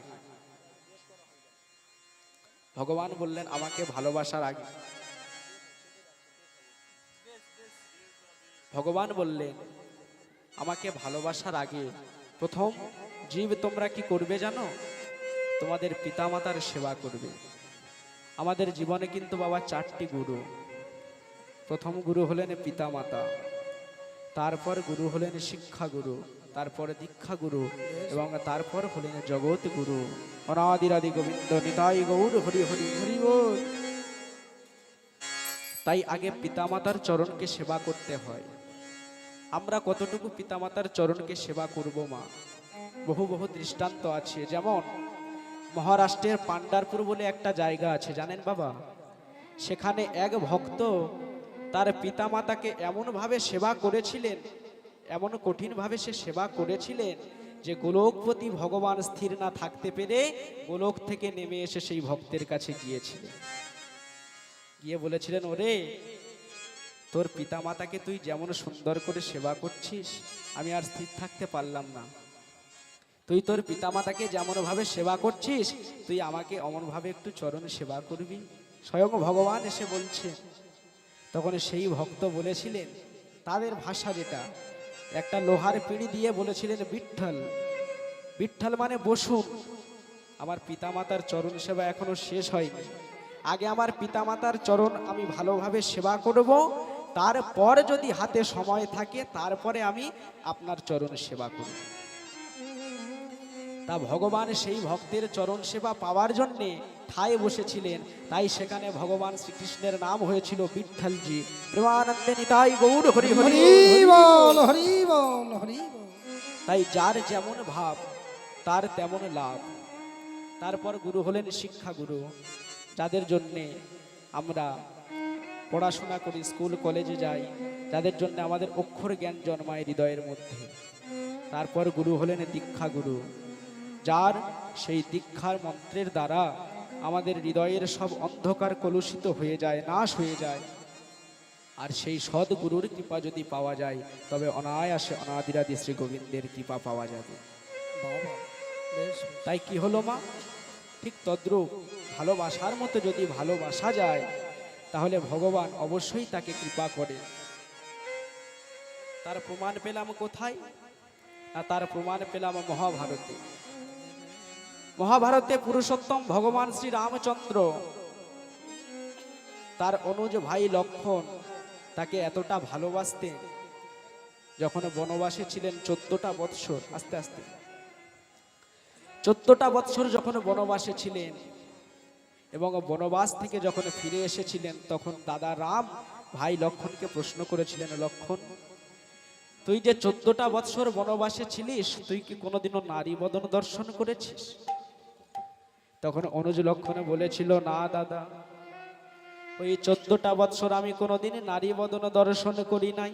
Speaker 1: ভগবান বললেন আমাকে ভালোবাসার আগে, ভগবান বললেন আমাকে ভালোবাসার আগে প্রথম জীব তোমরা কি করবে জানো? তোমাদের পিতামাতার সেবা করবে। আমাদের জীবনে কিন্তু বাবা চারটি গুরু। প্রথম গুরু হলেন পিতামাতা, তারপর গুরু হলেন শিক্ষা গুরু, তারপরে দীক্ষা গুরু, এবং তারপর হলেন জগৎ গুরু। অনাদিরাদি গোবিন্দ নিতাই গৌর হরি হরি হরি বল। তাই আগে পিতামাতার চরণকে সেবা করতে হয়। আমরা কতটুকু পিতামাতার চরণকে সেবা করব মা? বহু বহু দৃষ্টান্ত আছে। যেমন মহারাষ্ট্রের পান্ডারপুর বলে একটা জায়গা আছে, জানেন বাবা? সেখানে এক ভক্ত তার পিতামাতাকে এমনভাবে সেবা করেছিলেন, এমন কঠিনভাবে সে সেবা করেছিলেন যে গোলকপতি ভগবান স্থির না থাকতে পেরে গোলক থেকে নেমে এসে সেই ভক্তের কাছে গিয়েছিলেন। গিয়ে বলেছিলেন, ওরে তোর পিতামাতাকে তুই যেমন সুন্দর করে সেবা করছিস, আমি আর স্থির থাকতে পারলাম না। তুই তোর পিতামাতাকে যেমন ভাবে সেবা করছিস, তুই আমাকে অমন ভাবে একটু চরণ সেবা করবি। স্বয়ং ভগবান এসে বলছে। তখন সেই ভক্ত বলেছিলেন, তাদের ভাষা যেটা, একটা লোহার পিঁড়ি দিয়ে বলেছিলেন, বিঠ্ঠল, বিঠ্ঠল মানে বসুন, আমার পিতামাতার চরণ সেবা এখনো শেষ হয়নি। আগে আমার পিতামাতার চরণ আমি ভালোভাবে সেবা করব, তারপর যদি হাতে সময় থাকে তারপরে আমি আপনার চরণ সেবা করব। তা ভগবান সেই ভক্তের চরণ সেবা পাওয়ার জন্যে ঠায় বসেছিলেন। তাই সেখানে ভগবান শ্রীকৃষ্ণের নাম হয়েছিল বিঠ্ঠলজি। প্রেমানন্দে নিতাই গৌর হরি হরি
Speaker 2: বল, হরি বল, হরি বল।
Speaker 1: তাই যার যেমন ভাব তার তেমন লাভ। তারপর গুরু হলেন শিক্ষা গুরু, যাদের জন্যে আমরা পড়াশোনা করি, স্কুল কলেজে যাই, যাদের জন্য আমাদের অক্ষর জ্ঞান জন্মায় হৃদয়ের মধ্যে। তারপর গুরু হলেন দীক্ষা গুরু, যার সেই দীক্ষার মন্ত্রের দ্বারা আমাদের হৃদয়ের সব অন্ধকার কলুষিত হয়ে যায়, নাশ হয়ে যায়। আর সেই সদ্গুরুর কৃপা যদি পাওয়া যায়, তবে অনায়াসে অনাদিরাদি শ্রী গোবিন্দের কৃপা পাওয়া যাবে। তাই কি হলো মা? ঠিক তদ্রূপ ভালোবাসার মতো যদি ভালোবাসা যায়, তাহলে ভগবান অবশ্যই তাকে কৃপা করে। তার প্রমাণ পেলাম কোথায়? না, তার প্রমাণ পেলাম মহাভারতে। মহাভারতে পুরুষোত্তম ভগবান শ্রী রামচন্দ্র তার অনুজ ভাই লক্ষ্মণ তাকে এতটা ভালোবাসতেন, যখন বনবাসে ছিলেন 14টা বৎসর, আস্তে আস্তে 14টা বৎসর যখন বনবাসে ছিলেন, এবং বনবাস থেকে যখন ফিরে এসেছিলেন, তখন দাদা রাম ভাই লক্ষ্মণকে প্রশ্ন করেছিলেন, লক্ষ্মণ তুই যে 14টা বৎসর বনবাসে ছিলিস, তুই কি কোনোদিনও নারী বদন দর্শন করেছিস? তখন অনুজ লক্ষ্মণে বলেছিল, না দাদা, ওই 14টা বৎসর আমি কোনোদিন নারী বদন দর্শন করি নাই।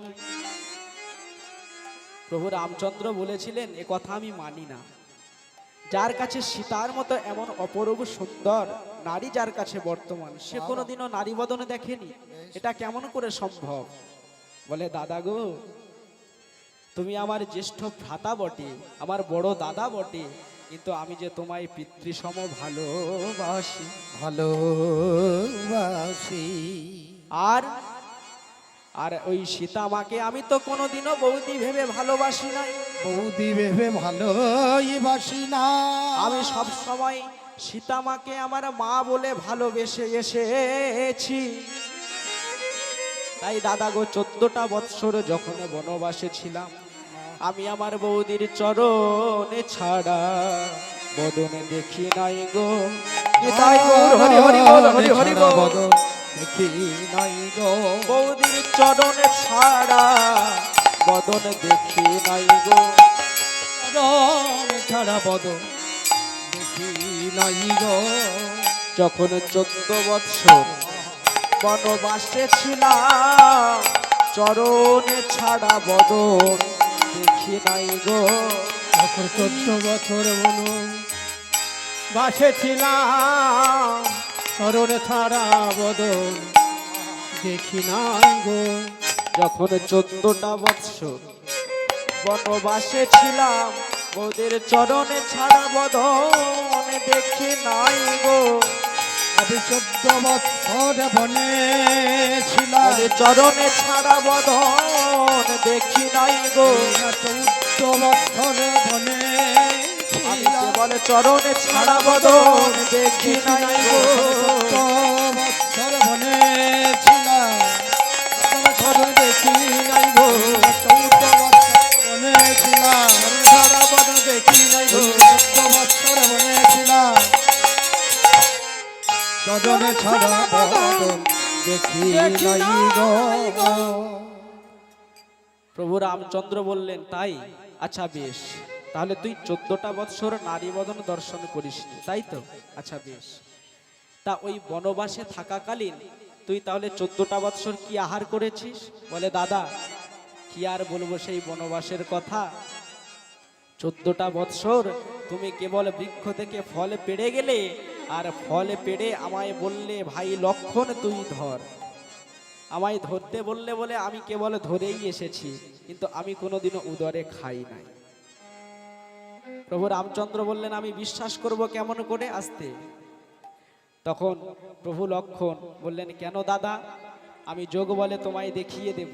Speaker 1: প্রভু রামচন্দ্র বলেছিলেন, এ কথা আমি মানি না। যার কাছে সীতার মতো এমন অপরূপ সুন্দর নারী যার কাছে বর্তমান, সে কোনোদিনও নারী বদন দেখেনি, এটা কেমন করে সম্ভব? বলে, দাদা গো, তুমি আমার জ্যেষ্ঠ ভ্রাতা বটে, আমার বড় দাদা বটে, কিন্তু আমি যে তোমায় পিতৃসম ভালোবাসি,
Speaker 2: ভালোবাসি।
Speaker 1: আর আর ওই সীতা মাকে আমি তো কোনোদিনও বৌদি ভেবে ভালোবাসি নাই।
Speaker 2: বৌদি ভেবে ভালোবাসি না,
Speaker 1: আমি সব সময় সীতা মাকে আমার মা বলে ভালোবেসে এসেছি। তাই দাদা গো 14টা বৎসর যখন বনবাসে ছিলাম, আমি আমার বৌদির চরণে ছাড়া বদনে দেখি নাই গো। নিতাই গৌর হরি হরি বল, হরি হরি বল।
Speaker 2: বদন দেখি নাই গো,
Speaker 1: বৌদির চরণে ছাড়া বদন দেখি নাই গো।
Speaker 2: চরণ ছাড়া বদন দেখি নাই গো।
Speaker 1: যখন 14 বৎসর বনবাসে ছিলাম, চরণে ছাড়া বদন দেখি নাই গো।
Speaker 2: যখন 14 বছর বাসে ছিলাম, চরণ ছাড়া বদন দেখি নাই গো।
Speaker 1: যখন 14টা বৎসর বনবাসে ছিলাম, বৌদের চরণে ছাড়া বদন দেখি নাই গো।
Speaker 2: আমি 14 বছর বনে ছিলাম,
Speaker 1: বৌদের চরণে ছাড়া বদন দেখি নাই গো।
Speaker 2: 14 বছর বনে
Speaker 1: আমি
Speaker 2: ছিলাম,
Speaker 1: কেবল চরণে ছাড়া বদন দেখি নাই গো।
Speaker 2: 14 বছর বনে ছিলাম, চরণ দেখি নাই গো। 14 বছর বনে ছিলাম, ছাড়া বদন দেখি নাই গো। 14 বছর বনে ছিলাম, চরণে ছাড়া বদন দেখি নাই গো।
Speaker 1: প্রভু রামচন্দ্র বললেন, তাই? আচ্ছা বেশ, তাহলে তুই 14টা বৎসর নারী বদন দর্শন করিসনি, তাই তো? আচ্ছা বেশ, তা ওই বনবাসে থাকাকালীন তুই তাহলে 14টা বৎসর কি আহার করেছিস? বলে দাদা কি আর বলবো সেই বনবাসের কথা। 14টা বৎসর তুমি কেবল বৃক্ষ থেকে ফল পেড়ে গেলে, আর ফল পেড়ে আমায় বললে ভাই লক্ষণ তুই ধর। আমায় ধরতে বললে বলে আমি কেবল ধরেই এসেছি, কিন্তু আমি কোনোদিনও উদরে খাই নাই। প্রভু রামচন্দ্র বললেন, আমি বিশ্বাস করব কেমন করে? আসতে। তখন প্রভু লক্ষণ বললেন, কেন দাদা? আমি যোগ বলে তোমায় দেখিয়ে দেব।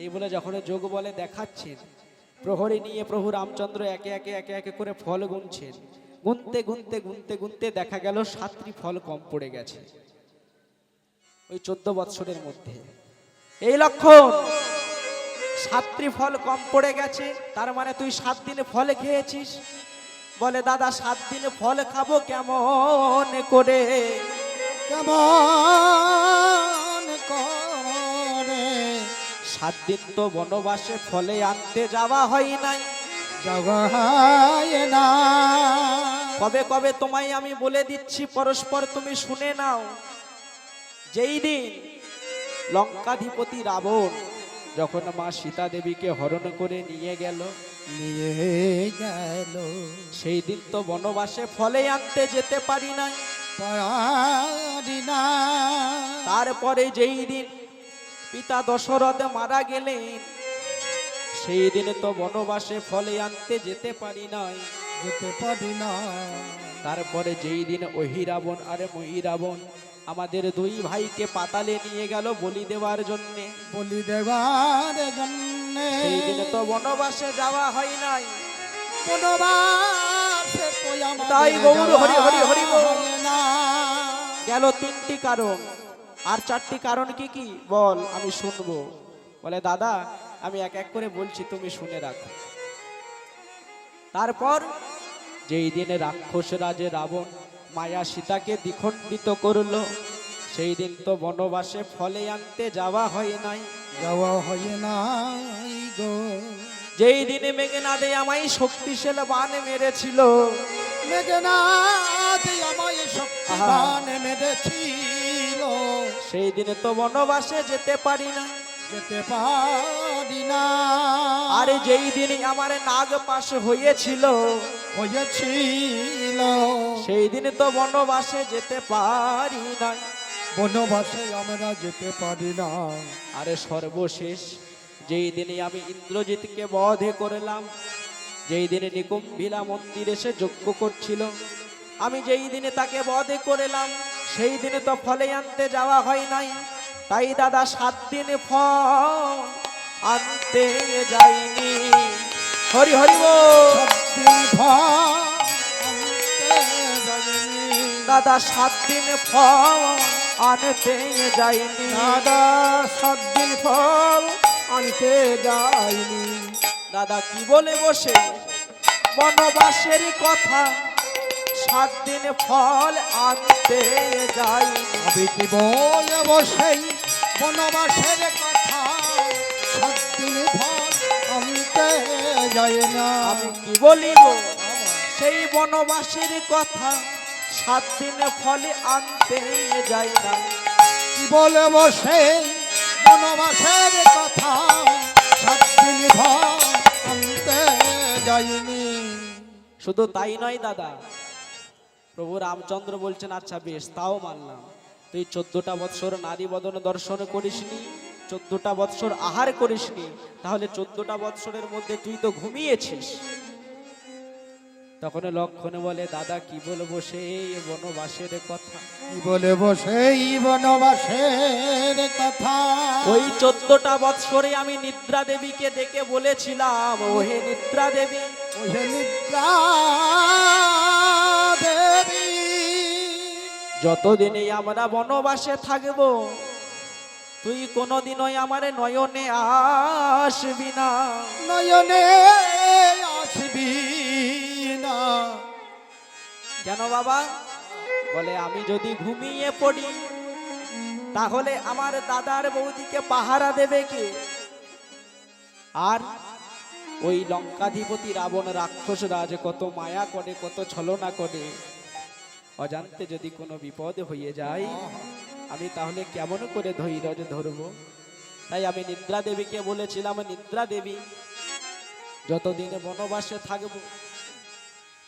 Speaker 1: এই বলে যখন যোগ বলে দেখাচ্ছেন, প্রহরী নিয়ে প্রভু রামচন্দ্র একে একে একে একে করে ফল গুনছেন। গুনতে গুনতে গুনতে গুনতে দেখা গেল 7টি ফল কম পড়ে গেছে ওই 14 বৎসরের মধ্যে। এই লক্ষণ, 7টি ফল কম পড়ে গেছে, তার মানে তুই 7 দিনে ফল খেয়েছিস। বলে দাদা 7 দিনে ফল খাবো কেমন করে?
Speaker 2: কেমন করে?
Speaker 1: 7 দিন তো বনবাসে ফলে আনতে যাওয়া হয় নাই।
Speaker 2: জগায় না,
Speaker 1: কবে কবে তোমায় আমি বলে দিচ্ছি, পরস্পর তুমি শুনে নাও। যেই দিন লঙ্কাধিপতি রাবণ যখন মা সীতা দেবীকে হরণ করে নিয়ে গেল,
Speaker 2: নিয়ে গেল,
Speaker 1: সেই দিন তো বনবাসে ফলে আনতে যেতে পারি নাই।
Speaker 2: পারি না।
Speaker 1: তারপরে যেই দিন পিতা দশরথ মারা গেলেন, সেই দিনে তো বনবাসে ফলে আনতে যেতে পারি নাই।
Speaker 2: যেতে পারি না।
Speaker 1: তারপরে যেই দিন অহিরাবণ আর মহিরাবণ আমাদের 2 ভাইকে পাতালে নিয়ে গেল বলি দেওয়ার জন্যে,
Speaker 2: বলি দেবার জন্যে,
Speaker 1: সেই দিনে তো বনবাসে যাওয়া হয় নাই।
Speaker 2: বনবাসে কই আমাদের
Speaker 1: তাই গৌর হরি হরি হরি বল।
Speaker 2: যাওয়া হয় না।
Speaker 1: গেল 3টি কারণ, আর 4টি কারণ কি কি বল, আমি শুনবো। বলে দাদা আমি এক এক করে বলছি, তুমি শুনে রাখো। তারপর যেই দিনে রাক্ষস রাজে রাবণ মায়া সীতাকে দ্বিখণ্ডিত করলো, সেই দিন তো বনবাসে ফলে আনতে যাওয়া হয় নাই।
Speaker 2: যাওয়া হয় নাই গো।
Speaker 1: যেই দিনে মেঘনাদে আমায় শক্তিশাল বান মেরেছিল,
Speaker 2: মেঘনাদ আমায় শক্তিবান মেরেছিল,
Speaker 1: সেই দিনে তো বনবাসে যেতে পারি না।
Speaker 2: যেতে পারি না।
Speaker 1: আরে যেই দিনে আমার নাগ পাশ হয়েছিল,
Speaker 2: হয়েছিল,
Speaker 1: সেই দিনে তো বনবাসে যেতে পারি নাই।
Speaker 2: বনবাসে আমরা যেতে পারি না।
Speaker 1: আরে সর্বশেষ যেই দিনে আমি ইন্দ্রজিৎকে বধ করলাম, যেই দিনে নিকুম্ভিলা মন্দিরে সে যজ্ঞ করছিল, আমি যেই দিনে তাকে বধ করলাম, সেই দিনে তো ফলে আনতে যাওয়া হয় নাই। তাই দাদা 7 দিন ফল আনতে যাইনি। হরি হরি বল।
Speaker 2: সবদিন ফল আনতে যাইনি।
Speaker 1: দাদা 7 দিন ফল আনতে যাইনি।
Speaker 2: দাদা 7 দিন ফল আনতে যাইনি।
Speaker 1: দাদা কি বলে বসে বনবাসের কথা, 7 দিন ফল আনতে যাইনি।
Speaker 2: আমি কি বলে বসেই বনবাসের কথা, 7 দিন ফল আনতে যাই না।
Speaker 1: আমি কি বলিব সেই বনবাসের কথা, 7 দিন ফল আনতে যাই না।
Speaker 2: কি বলে বসেই বনবাসের কথা, 7 দিন ফল আনতে যাইনি।
Speaker 1: শুধু তাই নয় দাদা, প্রভু রামচন্দ্র বলছেন আচ্ছা বেশ তাও মানলাম, তুই 14টা বৎসর নারী বদন দর্শন করিসনি, 14টা বৎসর আহার করিসনি, তাহলে 14টা বৎসরের মধ্যে তুই তো ঘুমিয়েছিস। তখন লক্ষণ বলে দাদা কি বলবো সেই বনবাসের কথা।
Speaker 2: কি বলে বসেই বনবাসের কথা,
Speaker 1: ওই 14টা বৎসরে আমি নিদ্রা দেবীকে ডেকে বলেছিলাম, ওহে নিদ্রা দেবী,
Speaker 2: ওহে নিদ্রা দেবী,
Speaker 1: যতদিনে আমরা বনবাসে থাকব তুই কোনোদিনই আমার নয়নে আসবি না।
Speaker 2: নয়নে আসবি না।
Speaker 1: কেন বাবা? বলে আমি যদি ঘুমিয়ে পড়ি তাহলে আমার দাদার বৌদিকে পাহারা দেবে কে? আর ওই লঙ্কাধিপতি রাবণ রাক্ষস রাজ কত মায়া করে, কত ছলনা করে, অজান্তে যদি কোনো বিপদ হয়ে যায় আমি তাহলে কেমন করে ধৈর্য ধরব? তাই আমি নিদ্রা দেবীকে বলেছিলাম, নিদ্রা দেবী যতদিন বনবাসে থাকব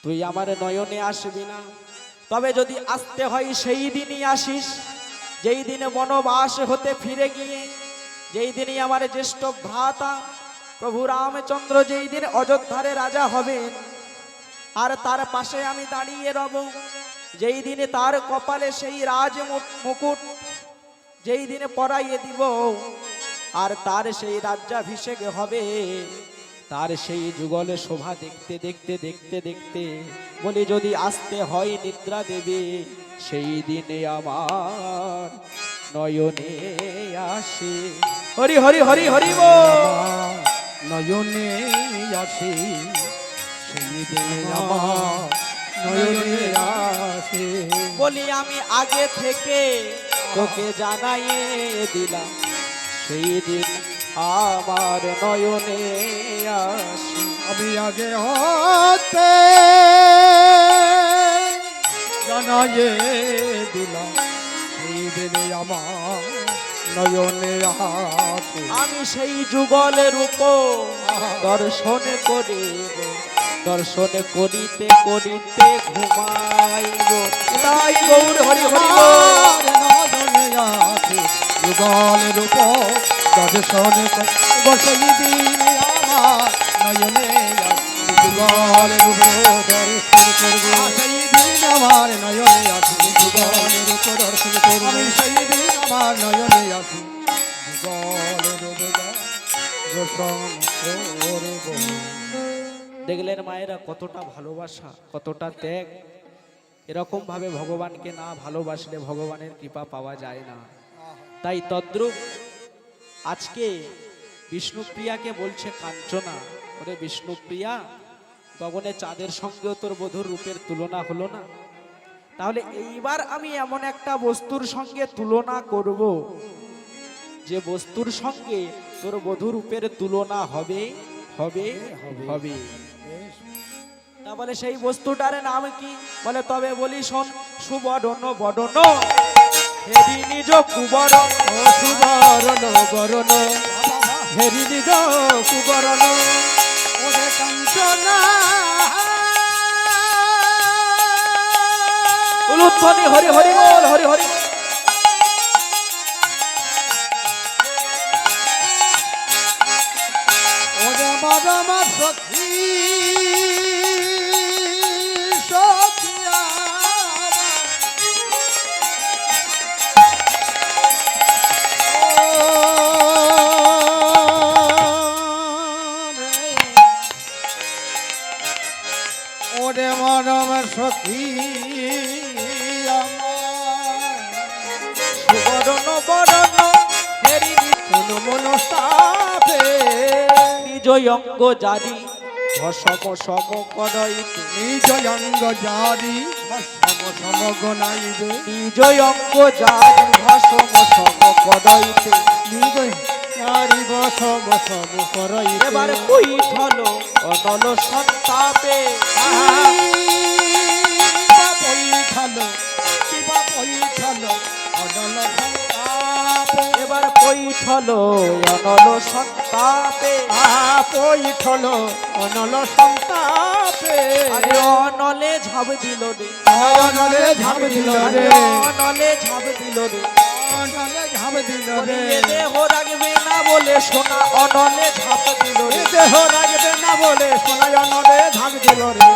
Speaker 1: তুই আমার নয়নে আসবি না, তবে যদি আসতে হয় সেই দিনই আসিস, যেই দিনে বনবাস হতে ফিরে গিয়ে, যেই দিনই আমার জ্যেষ্ঠ ভ্রাতা প্রভু রামচন্দ্র যেই দিন অযোধ্যারে রাজা হবেন, আর তার পাশে আমি দাঁড়িয়ে রব, যেই দিনে তার কপালে সেই রাজ মুকুট যেই দিনে পরাইয়ে দিব, আর তার সেই রাজ্যাভিষেক হবে, তার সেই যুগলে শোভা দেখতে দেখতে দেখতে দেখতে বলি যদি আসতে হয় নিদ্রা দেবী, সেই দিনে আমার নয়নে আসে। হরি হরি হরি হরি বল।
Speaker 2: নয়নে আসে, সেই দিনে আমার নয়নে আসে।
Speaker 1: বলি আমি আগে থেকে তোকে জানাইয়ে দিলাম, সেই দিন আমার নয়নে আসে।
Speaker 2: আমি আগে হতে জানাইয়ে দিলাম, সেই দিনে আমার নয়নে আসে।
Speaker 1: আমি সেই যুগলের উপর দর্শন করিব, দর্শন করিতে করিতে ঘুমাইব। তাই গৌর হরি হরি বল।
Speaker 2: নয়নে আসে, যুগলের উপর দর্শন বসই দিন আমার নয়নে আসে, যুগলের উপর দর্শন করব। সেই দিন আমার নয়নে আসে, যুগলের উপর দর্শন করব। আমি সেই দিন আমার নয়নে আসে, যুগলের উপর দর্শন করব।
Speaker 1: দেখলেন মায়েরা কতটা ভালোবাসা, কতটা ত্যাগ। এরকম ভাবে ভগবানকে না ভালোবাসলে ভগবানের কৃপা পাওয়া যায় না। তাই তদ্রূপ আজকে বিষ্ণুপ্রিয়াকে বলছে কাঞ্চনা, ওরে বিষ্ণুপ্রিয়া, গগনে চাঁদের সঙ্গেও তোর বধূর রূপের তুলনা হলো না, তাহলে এইবার আমি এমন একটা বস্তুর সঙ্গে তুলনা করব যে বস্তুর সঙ্গে তোর বধূর রূপের তুলনা হবে হবে হবে। তা বলে সেই বস্তুটার নাম কি? বলে তবে বলি শোন, সুবর্ণ বদন হেরি নিজ কুবরণ,
Speaker 2: সুবর্ণ বরণ হেরি নিজ কুবরণ, ওরে কাঞ্চনা
Speaker 1: উলুধ্বনি হরি হরি বল, হরি হরি।
Speaker 2: ওরে বাবা সখী সখিয়া, ওরে মরম সখী আমার, মনস্তাপে
Speaker 1: নিজ অঙ্গ জারি ভসম সম করইতে
Speaker 2: নিজ অঙ্গ জারি সম সম গনাইবে
Speaker 1: নিজ অঙ্গ জারি ভসম সম করইতে
Speaker 2: নিজ জারি সম সম করইবে
Speaker 1: এবার কই ফল অনল সন্তাপে
Speaker 2: পৈঠালো শিবা পৈঠালো অনল সন্তাপে
Speaker 1: এবার পৈঠল অনল সন্তাপে
Speaker 2: পৈঠালো অনল সন্তাপে
Speaker 1: আরে অনলে ঝাঁপ দিল রে
Speaker 2: অনলে ঝাঁপ দিল রে
Speaker 1: অনলে ঝাঁপ দিল রে
Speaker 2: অনলে ঝাঁপ দিল রে
Speaker 1: দেহ রাখবে না বলে সোনা অনলে ঝাঁপ দিল রে
Speaker 2: দেহ রাখবে না বলে সোনায় অনলে ঝাঁপ দিল রে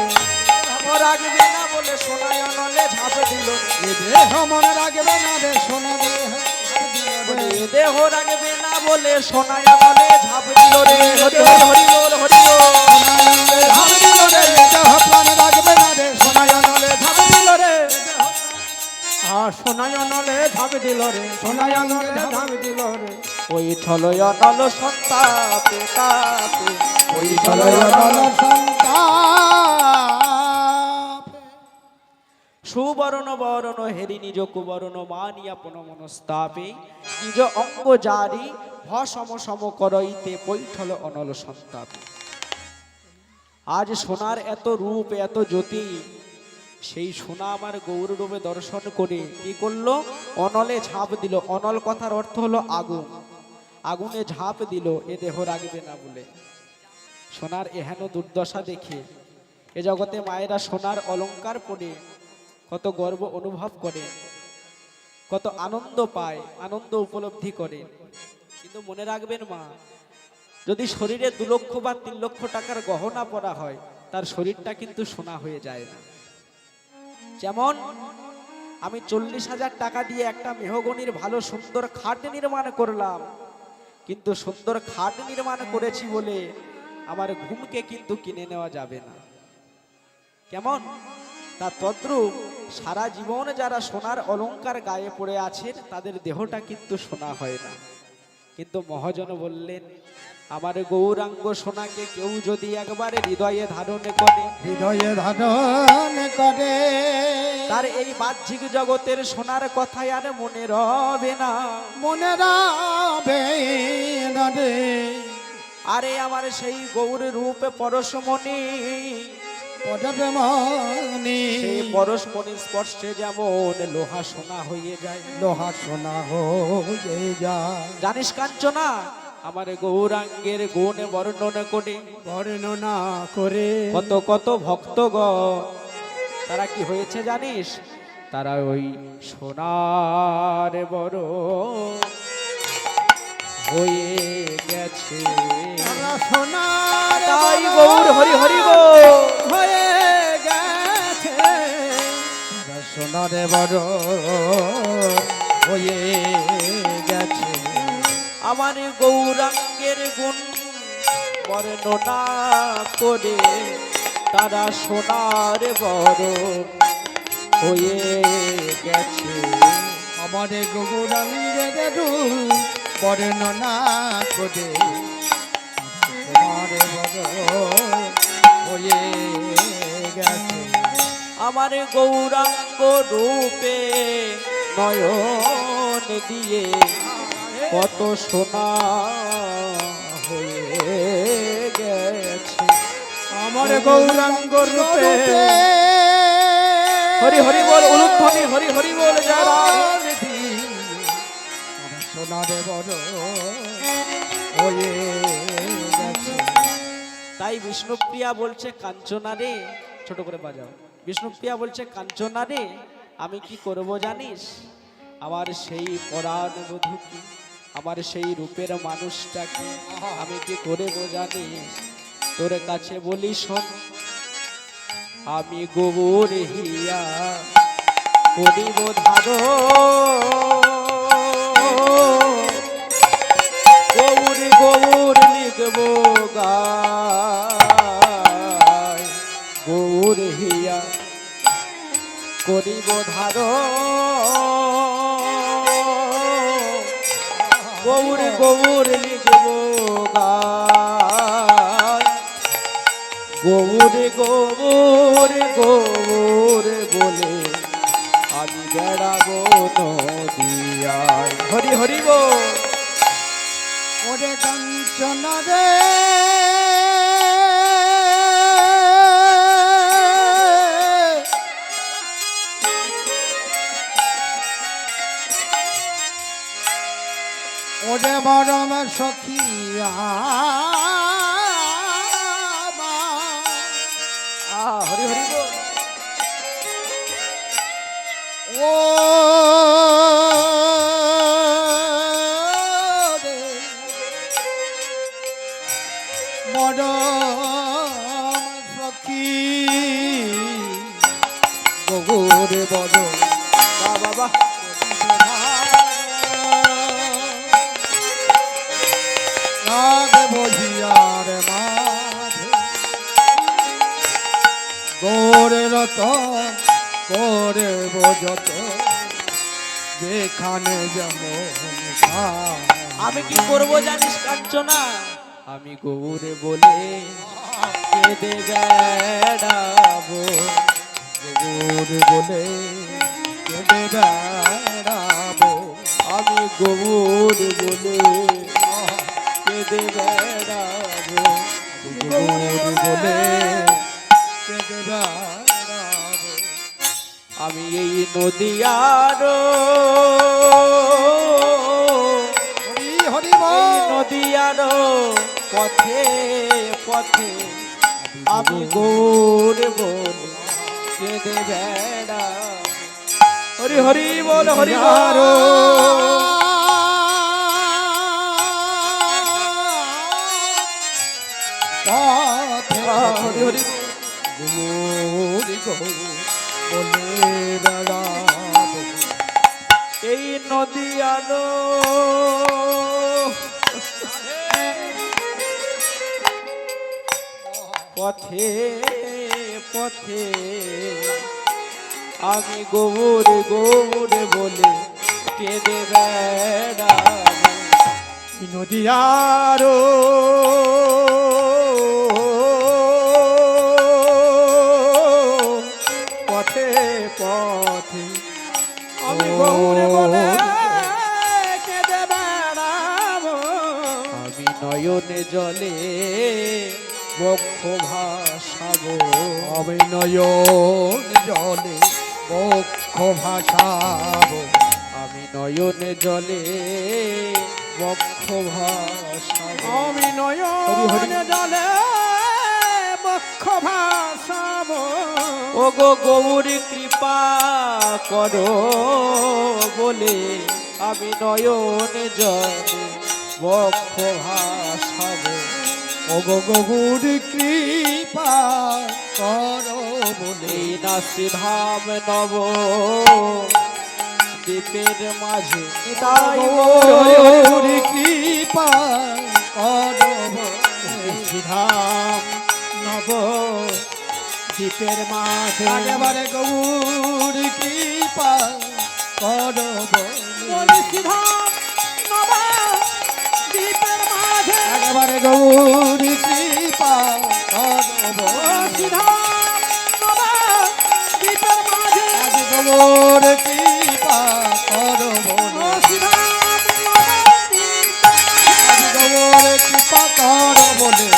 Speaker 1: দেহ রাখবে না বলে সোনায় অনলে ঝাঁপ দিল রে
Speaker 2: দেহ মনে রাখবে না রে সোনা দেহ
Speaker 1: দেহ রাখবে না বলে সোনায় অনলে ঝাঁপ দিল রে হরি হরি বল হরি বল
Speaker 2: ঝাঁপ দিল রে দেহ প্রাণ রাখবে না রে সোনায় অনলে ঝাঁপ দিল রে সোনায় অনলে ঝাঁপ দিল রে সোনায় অনলে ঝাঁপ দিল রে
Speaker 1: ওই ঠল অনল সন্তাপে তাপে ওই ঠল
Speaker 2: অনল সন্তাপ
Speaker 1: সুবর্ণ বরণ হেরি নিজ কুবরণ মানিয়া পুন মনস্তাপে নিজ অঙ্গ জারি ভসম সম করইতে পৈঠল অনল সন্তাপে। আজ সোনার এত রূপ এত জ্যোতি, সেই সোনা আমার গৌর রূপে দর্শন করে কি করলো? অনলে ঝাঁপ দিল। অনল কথার অর্থ হলো আগুন। আগুনে ঝাঁপ দিল এ দেহ রাখবে না বলে। সোনার এহেন দুর্দশা দেখে এ জগতে মায়েরা সোনার অলংকার পরে কত গর্ব অনুভব করে, কত আনন্দ পায়, আনন্দ উপলব্ধি করে। কিন্তু মনে রাখবেন মা, যদি শরীরে 2 লক্ষ বা 3 লক্ষ টাকার গহনা পরা হয়, তার শরীরটা কিন্তু সোনা হয়ে যায় না। যেমন আমি 40,000 টাকা দিয়ে একটা মেহগনির ভালো সুন্দর খাট নির্মাণ করলাম, কিন্তু সুন্দর খাট নির্মাণ করেছি বলে আমার ঘুমকে কিন্তু কিনে নেওয়া যাবে না। কেমন? তা তদ্রূপ সারা জীবন যারা সোনার অলংকার গায়ে পড়ে আছেন, তাদের দেহটা কিন্তু সোনা হয় না। কিন্তু মহাজন বললেন, আমার গৌরাঙ্গ সোনাকে কেউ যদি একবারে হৃদয়ে ধারণ করে,
Speaker 2: হৃদয়ে ধারণ করে,
Speaker 1: তার এই বাহ্যিক জগতের সোনার কথাই আর মনে রবে না।
Speaker 2: মনে রাবে না রে।
Speaker 1: আরে আমার সেই গৌর রূপে পরশমণি,
Speaker 2: পরশমণি,
Speaker 1: সেই পরশমণি স্পর্শে যেমন লোহা সোনা হয়ে যায়।
Speaker 2: লোহা সোনা হয়ে যায়।
Speaker 1: জানিস কাঞ্চনা, আমার গৌরাঙ্গের গুণ বর্ণন করে
Speaker 2: বর্ণনা করে
Speaker 1: কত কত ভক্তগণ তারা কি হয়েছে জানিস? তারা ওই সোনার বড় হয়ে গেছে।
Speaker 2: তারা সোনার
Speaker 1: তাই
Speaker 2: বড়
Speaker 1: গৌর হরি হরি বল।
Speaker 2: হয়ে গেছে। তারা সোনার বড় হয়ে গেছে।
Speaker 1: আমার গৌরাঙ্গের গুণ বর্ণনা করে তারা সোনার বড় হয়ে গেছে।
Speaker 2: আমার গৌরাঙ্গের রূপ বর্ণনা করে সোনার বড় হয়ে গেছে।
Speaker 1: আমার গৌরাঙ্গ রূপে নয়ন দিয়ে কত সোনা হয়ে গেছে।
Speaker 2: আমার গৌরাঙ্গ রূপে
Speaker 1: হরি হরি বল, উলুধ্বনি হরি হরি বল যারা।
Speaker 2: সোনার বড় হয়ে গেছে।
Speaker 1: তাই বিষ্ণুপ্রিয়া বলছে, কাঞ্চনা রে, ছোট করে বাজাও। বিষ্ণুপ্রিয়া বলছে, কাঞ্চনা রে, আমি কি করব জানিস? আমার সেই পরাণ বধূকে, আমার সেই রূপের মানুষটাকে আমি কি করব জানিস? তোর কাছে বলি শোন, আমি গোবর হিয়া করিব ধারো, গৌর গৌর লিখব গায়, গৌর হিয়া করিব ধারো, গৌর গৌর লিখব গান, গৌর গৌর গৌর বলে আমি বেড়াবো নদিয়ায়। হরি হরি বল।
Speaker 2: ওরে কাঞ্চন রে ওরে বরম সখিয়া
Speaker 1: হরি হরি বল।
Speaker 2: ও রে মরম সখী গগরে বড়
Speaker 1: বাবা
Speaker 2: নাগ বহিয়ার মাঝে গোরে রত করে বজত যেখানে যেমন
Speaker 1: আমি কি করব জানিস কাঞ্চনা, আমি গৌরে বলে কেঁদে বেড়াবো,
Speaker 2: গৌরে বলে কেঁদে বেড়াবো
Speaker 1: আমি গৌরে বলে কেঁদে বেড়াবো,
Speaker 2: গৌরে বলে কেঁদে বেড়াবো
Speaker 1: আমি এই নদিয়ার
Speaker 2: হরি হরি
Speaker 1: এই
Speaker 2: বল
Speaker 1: নদিয়ার পথে পথে আমি গৌরে বলে কেঁদে বেড়াবো। হরি হরি বল হরি বল। হরি হরি
Speaker 2: গৌরী গৌরী বলে বেড়াবো
Speaker 1: এই নদিয়ালো পথে পথে আমি গৌর গৌর বলে কেঁদে বেড়াবো।
Speaker 2: নদিয়ারো পথে পথে
Speaker 1: আমি গৌর বলে কেঁদে বেড়াবো, আমি নয়নে জলে বক্ষ ভাসাবো,
Speaker 2: আমি নয়ন জলে বক্ষ ভাসাবো
Speaker 1: আমি নয়নে জলে বক্ষ ভাসাবো,
Speaker 2: আমি নয়ন জলে বক্ষ ভাসাবো
Speaker 1: ও গো গৌরী কৃপা করো বলে আমি নয়নে জলে বক্ষ ভাসাবো,
Speaker 2: ও গো গৌর কৃপা করো বলে
Speaker 1: এই নাসি ধাম নব দ্বীপের মাঝে তাই
Speaker 2: গৌর কৃপা করো
Speaker 1: ধাম নব দ্বীপের মাঝে
Speaker 2: একেবারে গৌর কৃপা করো
Speaker 1: দ্বীপের মাঝে
Speaker 2: একেবারে গৌর কৃপা করো
Speaker 1: দ্বীপের মাঝে
Speaker 2: গৌর কৃপা করো গৌর কৃপা করো বলে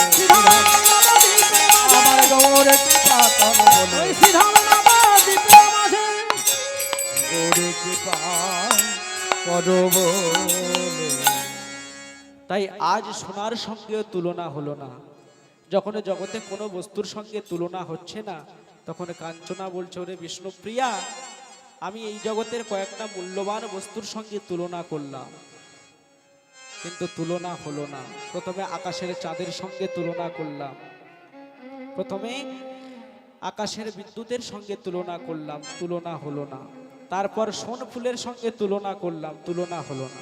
Speaker 2: আমার গৌর কৃপা করো বলে গৌর কৃপা করো বলে।
Speaker 1: তাই আজ সোনার সঙ্গে তুলনা হলো না, যখন জগতে কোনো বস্তুর সঙ্গে তুলনা হচ্ছে না, তখন কাঞ্চনা বলছে ওরে বিষ্ণুপ্রিয়া আমি এই জগতের কয়েকটা মূল্যবান বস্তুর সঙ্গে তুলনা করলাম, কিন্তু তুলনা হলো না। প্রথমে আকাশের চাঁদের সঙ্গে তুলনা করলাম, প্রথমে আকাশের বিদ্যুতের সঙ্গে তুলনা করলাম, তুলনা হলো না। তারপর সোন ফুলের সঙ্গে তুলনা করলাম, তুলনা হলো না।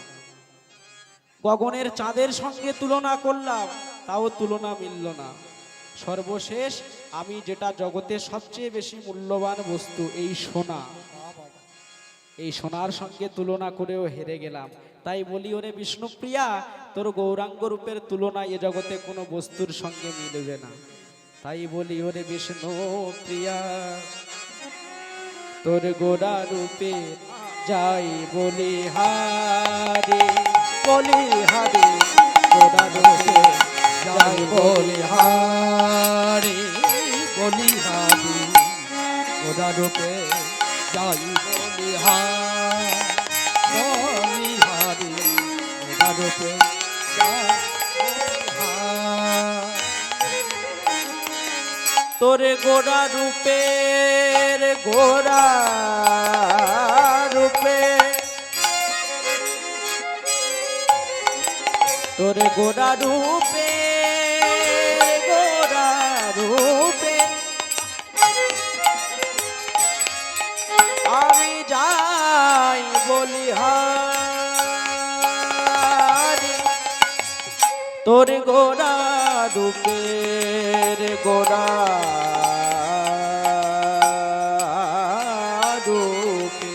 Speaker 1: গগনের চাঁদের সঙ্গে তুলনা করলাম, তাও তুলনা মিলল না। সর্বশেষ আমি যেটা জগতে সবচেয়ে বেশি মূল্যবান বস্তু, এই সোনা, এই সোনার সঙ্গে তুলনা করেও হেরে গেলাম। তাই বলি ওরে বিষ্ণুপ্রিয়া, তোর গৌরাঙ্গ রূপের তুলনা এ জগতে কোনো বস্তুর সঙ্গে মিলবে না। তাই বলি ওরে বিষ্ণুপ্রিয়া, তোর গোরা রূপে যাই বলি হারে, বলি হারে, গোরা রূপে যাই বলি
Speaker 2: বলিহারি বলিহারি গোরা রূপে যাই বলিহারি গোরা রূপে যাই
Speaker 1: তোরে গোরা রূপের গোরা রূপে, তোরে গোরা রূপে গোরা রূপে আমি যাই বলিহারি, তোর গোরা রূপের গোরা রূপে,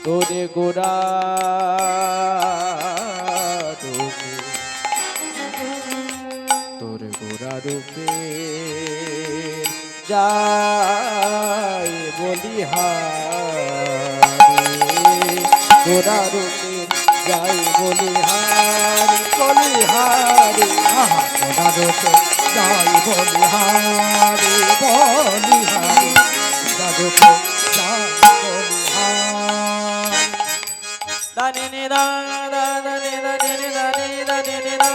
Speaker 1: তোর গোরা রূপে, তোর গোরা রূপে যাই বলিহারি, গোরা রূপে যাই বলিহারি, বলিহারি,
Speaker 2: আহা গোরা রূপে যাই বলিহারি বলিহারি গোরা রূপে যাই বলিহারি
Speaker 1: দানি নি দা দা দানি দানি নি দানি দানি নি দা,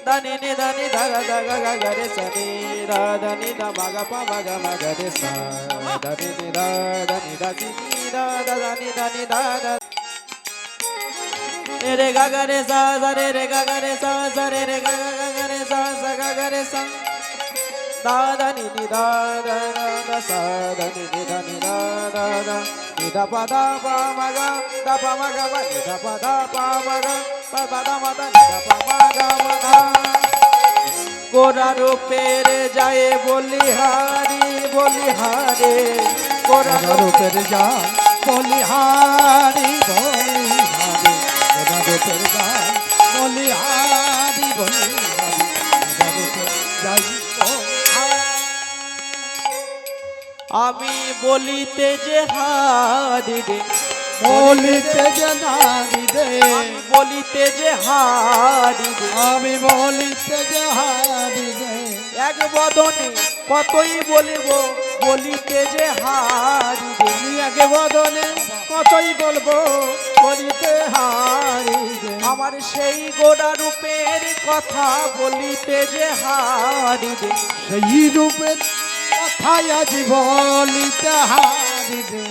Speaker 1: দানি নি দানি দা গা গা গা গা গা রে সা নি দা দানি দা মা গা পা মা গা রে সা, দানি নি দা দানি দা নি দা দা দানি দানি দা দা রে গা গা রে সা সা রে গা গা রে সা সা রে গা গা গা রে সা সা গা গা রে সা, da da ni ni da da da da sa da ni ni da ni da da da ni da pa ma ga da pa ma ga ma ni da pa ma ga pa da ma da ni da pa ma ga ma da, গোরা রূপের যায় বলিহারি বলিহারে, গোরা
Speaker 2: রূপের যাই বলিহারি বলিহারি গোরা রূপের যাই বলিহারি বলিহারি গোরা রূপের যাই
Speaker 1: আমি বলিতে যে হারি রে,
Speaker 2: বলিতে যে নারী রে
Speaker 1: আমি বলিতে যে হারি রে,
Speaker 2: আমি বলিতে যে হারি রে
Speaker 1: এক বদনে কতই বলিব, বলিতে যে হারি রে,
Speaker 2: আমি এক বদনে কতই বলবো বলিতে হারি রে
Speaker 1: আমার সেই গোরা রূপের কথা বলিতে যে হারি রে,
Speaker 2: সেই রূপের কথাই আজ বলিতে হারি রে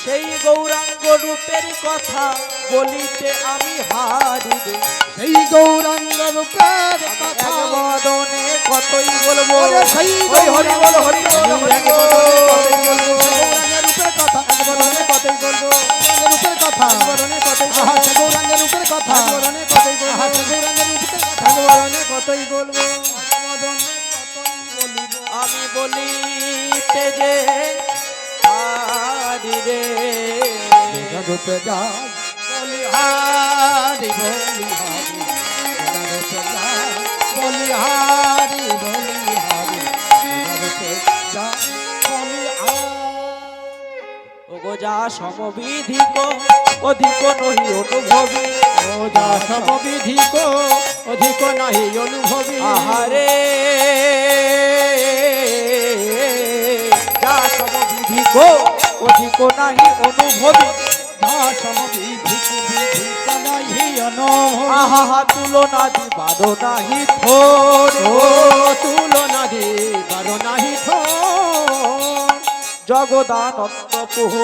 Speaker 1: সেই গৌরাঙ্গ রূপের কথা বলিতে আমি হারি রে,
Speaker 2: সেই গৌরাঙ্গ রূপের কথা
Speaker 1: এক বদনে কতই বলবো,
Speaker 2: ওরে সেই
Speaker 1: ওই হরি বল হরি বল হরি বল,
Speaker 2: গৌরাঙ্গের রূপের কথা এক বদনে কতই বলবো রূপের কথা এক বদনে কতই আহা সে গৌরাঙ্গের রূপের কথা এক বদনে কতই বলবো আহা সে গৌরাঙ্গের রূপের কথা এক বদনে কতই বলবো বদনে কতই বলিব
Speaker 1: আমি বলিতে যে হারি রে,
Speaker 2: রূপে যাই বলিহারি বলিহারি রূপে যাই বলিহারি বলিহারি রূপে যাই বলিহারি
Speaker 1: ওগো যা সমবিধিক অধিক নহি অনুভবী,
Speaker 2: ও যা সমবিধিক অধিক নাহি অনুভবী
Speaker 1: আহারে যা সমবিধিক অধিক নাহি অনুভবী,
Speaker 2: যা সমবিধিক বিধিক নাহি অনুভবী
Speaker 1: আহা তুলনা দিবার নাহি থোর,
Speaker 2: ও তুলনা দিবার নাহি থোর
Speaker 1: জগদানন্দ বহু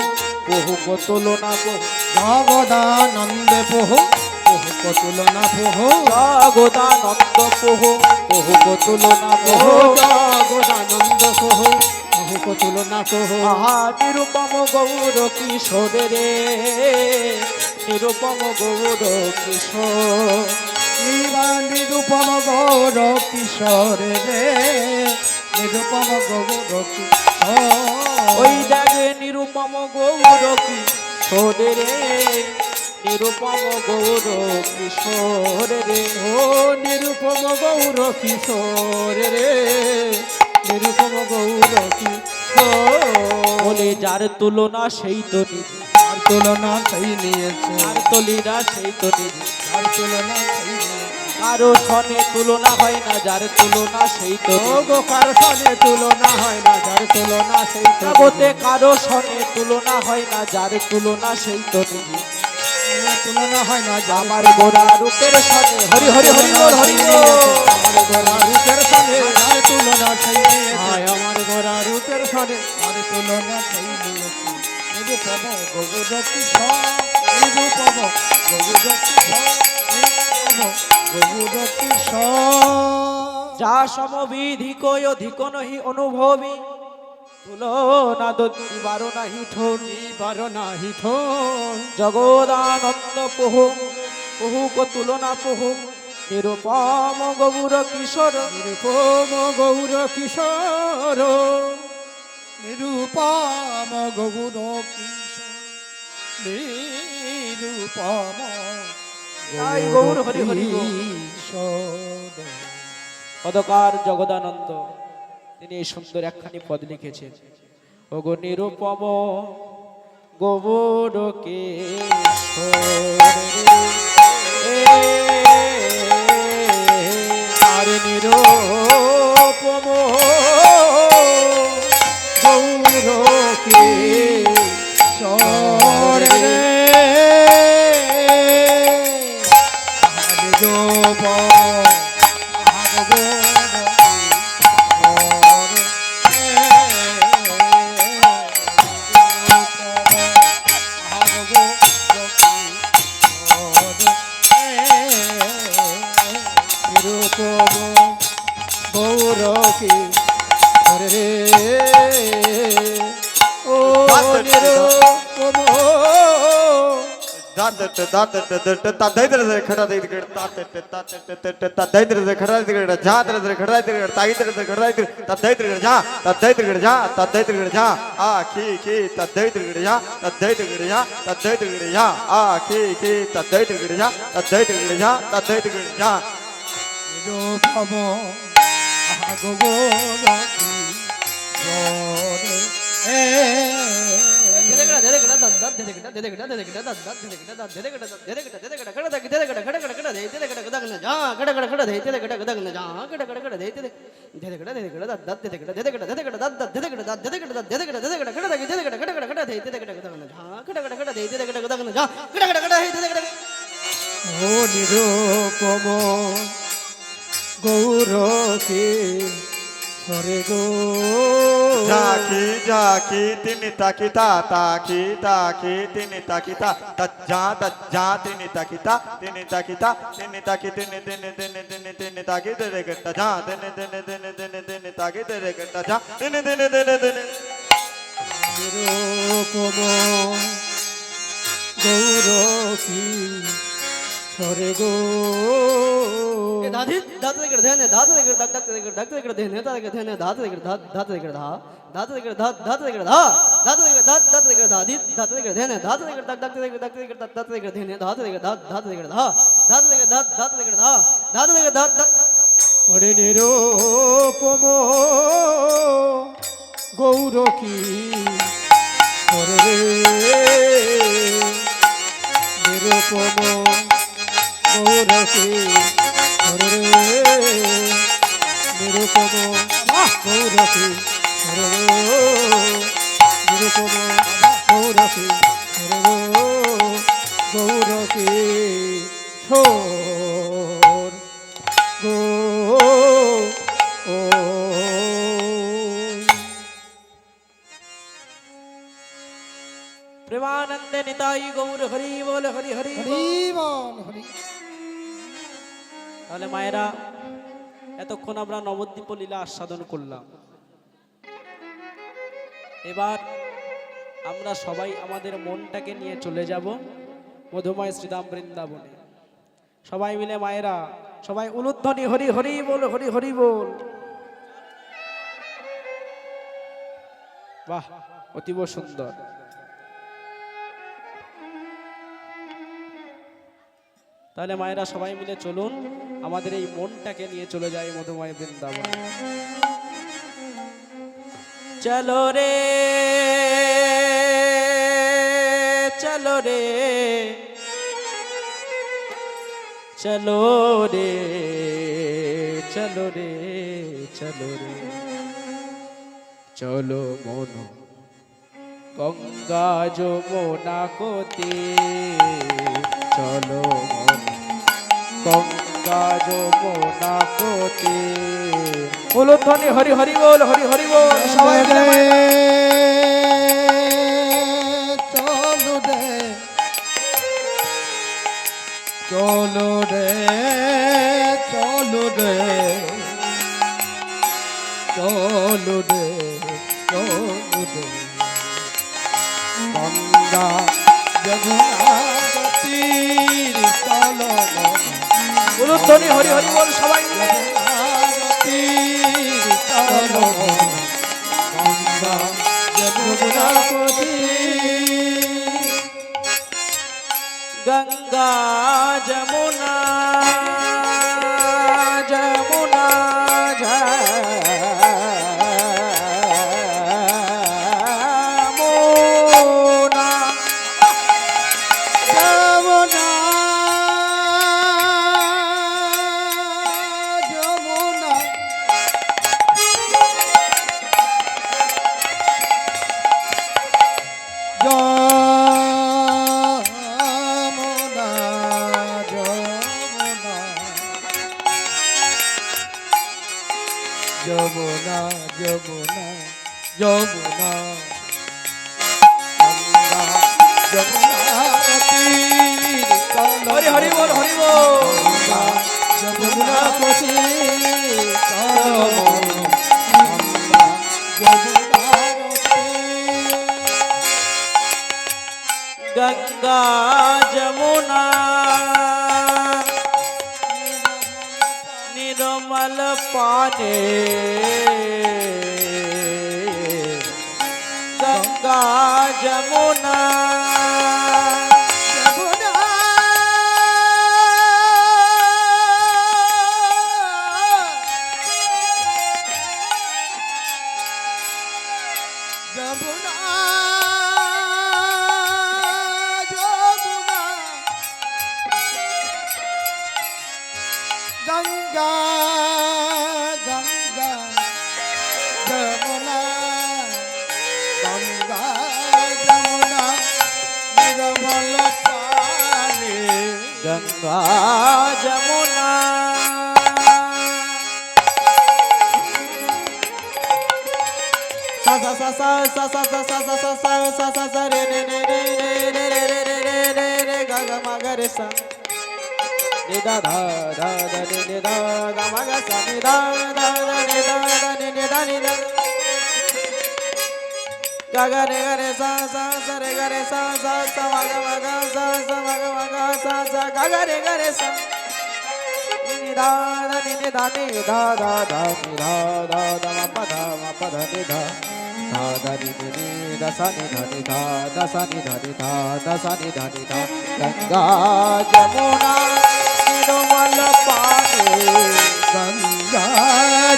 Speaker 1: বহু তুলনা বহু,
Speaker 2: জগদানন্দে বহু বহু তুলনা বহু
Speaker 1: জগদানন্দ বহু বহু তুলনা
Speaker 2: বহু
Speaker 1: বহু,
Speaker 2: জগদানন্দ বহু বহু তুলনা বহু
Speaker 1: আহা নিরুপম গৌর কিশোর রে, নিরুপম গৌর কিশোর,
Speaker 2: নিরূপম গৌর কিশোর রে নিরূপম গৌর কি
Speaker 1: ওই জাগে নিরূপম গৌর কিশোর রে, নিরূপম গৌর কিশোর রে।
Speaker 2: ও নিরূপম গৌর কিশোর রে, নিরূপম গৌর কিশোর।
Speaker 1: বলে যার তুলনা সেই তো নিধি,
Speaker 2: আর তুলনা সেই নিয়েছে,
Speaker 1: আর তলিরা সেই তো নিধি।
Speaker 2: আর তুলনা সেই নিয়েছে।
Speaker 1: কারো সনে তুলনা হয় না, যার তুলনা সেই তো
Speaker 2: ও গো কার সনে তুলনা হয় না, যার তুলনা সেই তো
Speaker 1: জগতে কারো সনে তুলনা হয় না, যার তুলনা সেই তো নিধি।
Speaker 2: তুলনা হয় না, যার
Speaker 1: আমার গোরা রূপের সনে হরি হরি হরি বল হরি বল।
Speaker 2: আমার গোরা রূপের সনে আর তুলনা সেই নিয়েছে, আমার গোরা রূপের সনে আর তুলনা সেই নিয়েছে। নিরূপম গৌর কিশোর, নিরূপম গৌর কিশোর, নিরূপম গৌর কিশোর।
Speaker 1: যা সমবিধিক অধিক নহি অনুভবী, তুলনা দিবার নাহি ঠোর।
Speaker 2: দিবার নাহি ঠোর।
Speaker 1: জগদানন্দ প্রভু প্রভুক তুলনা প্রভু, নিরূপম গৌর কিশোর।
Speaker 2: নিরূপম গৌর কিশোর, নিরূপম গৌর কিশোর, নিরূপম
Speaker 1: জয় গৌর হরি হরি বল।
Speaker 2: কিশোর।
Speaker 1: পদকার জগদানন্দ তিনি এই সুন্দর একখানি পদ লিখেছেন। ওগো নিরূপম গৌর কিশোর রে,
Speaker 2: আর নিরূপম গৌর কিশোর রে, আর নিরূপম গৌর কি রে, ও নিরূপম নিরূপম গৌর ও নিরূপম গৌর কি সরে গো।
Speaker 3: জাকি জাকি তিনি তাকিতা তাকি তাকি তিনি তাকিতা তজ্জা তিনি তাকিতা তিনি তাকিতা তিনি তাকি তিনি তিনি তিনি তিনি তিনি তাকি তেরে গটা যা তিনি তিনি তিনি তিনি তিনি তাকি তেরে গটা যা তিনি তিনি তিনি তিনি
Speaker 2: নিরূপম গৌর কি সরে গো।
Speaker 4: दादी दात देकर ध्यान दात देकर दक दक देकर दक देकर ध्यान दात देकर ध्यान दात देकर दात देकर धा दात देकर दात देकर धा दात देकर दात देकर दादी दात देकर ध्यान दात देकर दक दक देकर दात देकर ध्यान दात देकर दात देकर धा दात देकर दात देकर धा दात देकर दात
Speaker 2: ওরে নিরূপম গৌর কি সরে রে, নিরূপম গৌর কি সরে রে, নিরূপম গৌর কি সরে রে, নিরূপম গৌর কি সরে রে, গৌর কি সর গো।
Speaker 1: প্রেমানন্দে নিতাই গৌর হরি বল হরি হরি বল।
Speaker 2: হরি বল হরি।
Speaker 1: তাহলে মায়েরা এতক্ষণ আমরা নবদ্বীপ লীলা আস্বাদন করলাম। এবার আমরা সবাই আমাদের মনটাকে নিয়ে চলে যাব মধুময় শ্রীধাম বৃন্দাবনে। সবাই মিলে মায়েরা সবাই উলুধ্বনি হরি হরি বল হরি হরি বল। বাহ, অতীব সুন্দর। তাহলে মায়েরা সবাই মিলে চলুন, আমাদের এই মনটাকে নিয়ে চলে যায় মধুময় বৃন্দাবন। চলো রে, চলো রে, চলো রে, চলো রে, চলো রে, চলো মন গঙ্গা যমুনা কোতে, চলো মন গঙ্গা যমুনা কোতে। বলো ধ্বনি হরি হরি বল, হরি হরি বল, সবাই মিলে
Speaker 2: চলো রে, চলো রে, চলো রে, চলো রে, চলো রে, গঙ্গা যমুনা তীর চলো
Speaker 1: বলো ধ্বনি হরি হরি বল, সবাই মিলে
Speaker 2: তীর চলো গঙ্গা যমুনা তীর।
Speaker 1: গঙ্গা যমুনা যমুনা যমুনা,
Speaker 2: যমুনা যমুনা যমুনা যমুনা যমুনা যমুনা গঙ্গা যমুনা তীর চলো
Speaker 1: হরি হরি বল, হরি বল।
Speaker 2: গঙ্গা যমুনা তীর চলো গঙ্গা যমুনা তীর।
Speaker 1: গঙ্গা যমুনা নির্মল পানে, গঙ্গা যমুনা
Speaker 2: যমুনা যমুনা গঙ্গা গঙ্গা যমুনা গঙ্গা যমুনা নির্মল পানি
Speaker 1: গঙ্গা যমুনা। সা সা সা সা সা সা সা সা সা সা সা সা সা রে রে রে রে রে রে রে রে রে রে রে গা গা মা গা রে সা নি দা ধা ধা ধা নি নি দা গা মা গা সা নি দা ধা ধা নি দা ধা নি নি দা নি দা ga ga re sa sa sa re ga re sa sa sa ma ga sa sa ma ga sa sa ga re sa ni da da ni da ni da da da ni da da da ma pa da ni da da da ni ni da sa ni da da sa ni da da sa ni da ganga jamuna nirmal pani
Speaker 2: Ganga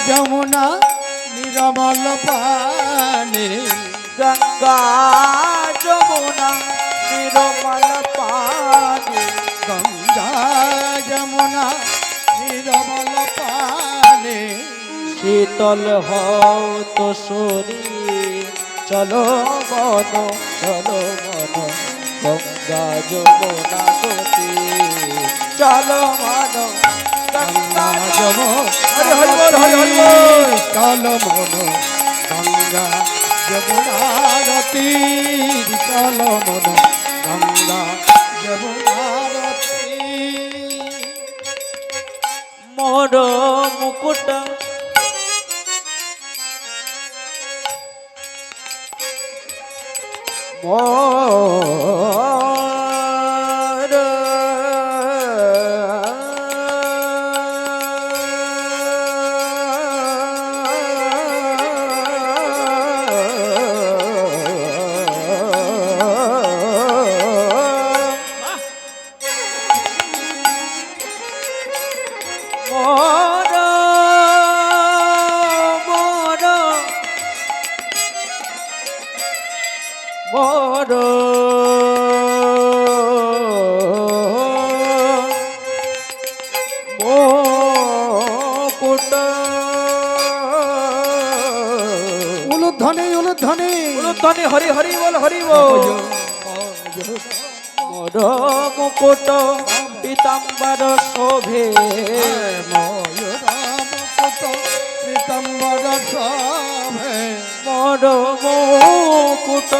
Speaker 2: Jamuna নির্মল পানি
Speaker 1: গঙ্গা যমুনা নির্মল পানি
Speaker 2: গঙ্গা যমুনা নির্মল পানি
Speaker 1: শীতল হও তো শরীর চলো মন, চলো মন গঙ্গা যমুনা গতি, চলো মন গঙ্গা হরি হরি বল, হরি হরি বল।
Speaker 2: চলো মন গঙ্গা যমুনার তীর চলো মন গঙ্গা যমুনার তীর।
Speaker 1: মোর মুকুট মোর বড় মুকুট
Speaker 2: উলুধ্বনি উলুধ্বনি
Speaker 1: উলুধ্বনি হরি হরি বল হরি বল মোর মুকুট পীতাম্বর শোভে
Speaker 2: পীতাম্বর শোভে
Speaker 1: মোর মুকুট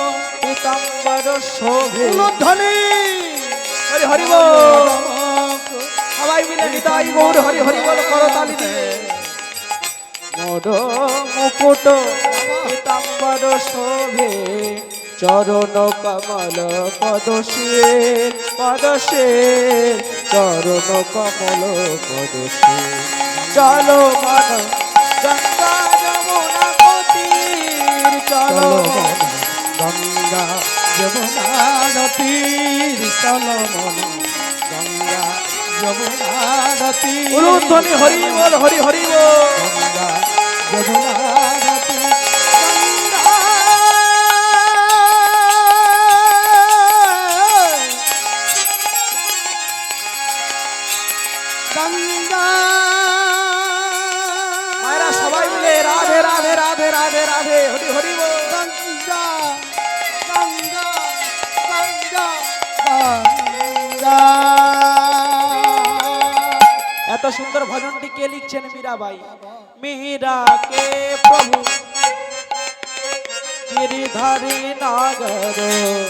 Speaker 1: পীতাম্বর শোভে
Speaker 2: উলুধ্বনি
Speaker 1: হরি হরি বল সবাই মিলে নিতাই গৌর হরি হরি বল করতালি দিয়ে মোর মুকুট পীতাম্বর শোভে চরণ কমল পদশে পদশে চরণ কমল পদশে চলো মন গঙ্গা যমুনা তীর চলো মন
Speaker 2: গঙ্গা যমুনা তীর চলো মন গঙ্গা যমুনা তীর
Speaker 1: উলুধ্বনি হরি বল হরি হরি বল
Speaker 2: গঙ্গা যমুনা তীর গঙ্গা
Speaker 1: মায়েরা সবাই মিলে রাধে রাধে রাধে রাধে রাধে হরি হরি বল
Speaker 2: গঙ্গা গঙ্গা গঙ্গা গঙ্গা
Speaker 1: এত সুন্দর ভজনটি কে লিখছেন? মীরাবাই। মীরা কে প্রভু গিরিধারী নাগর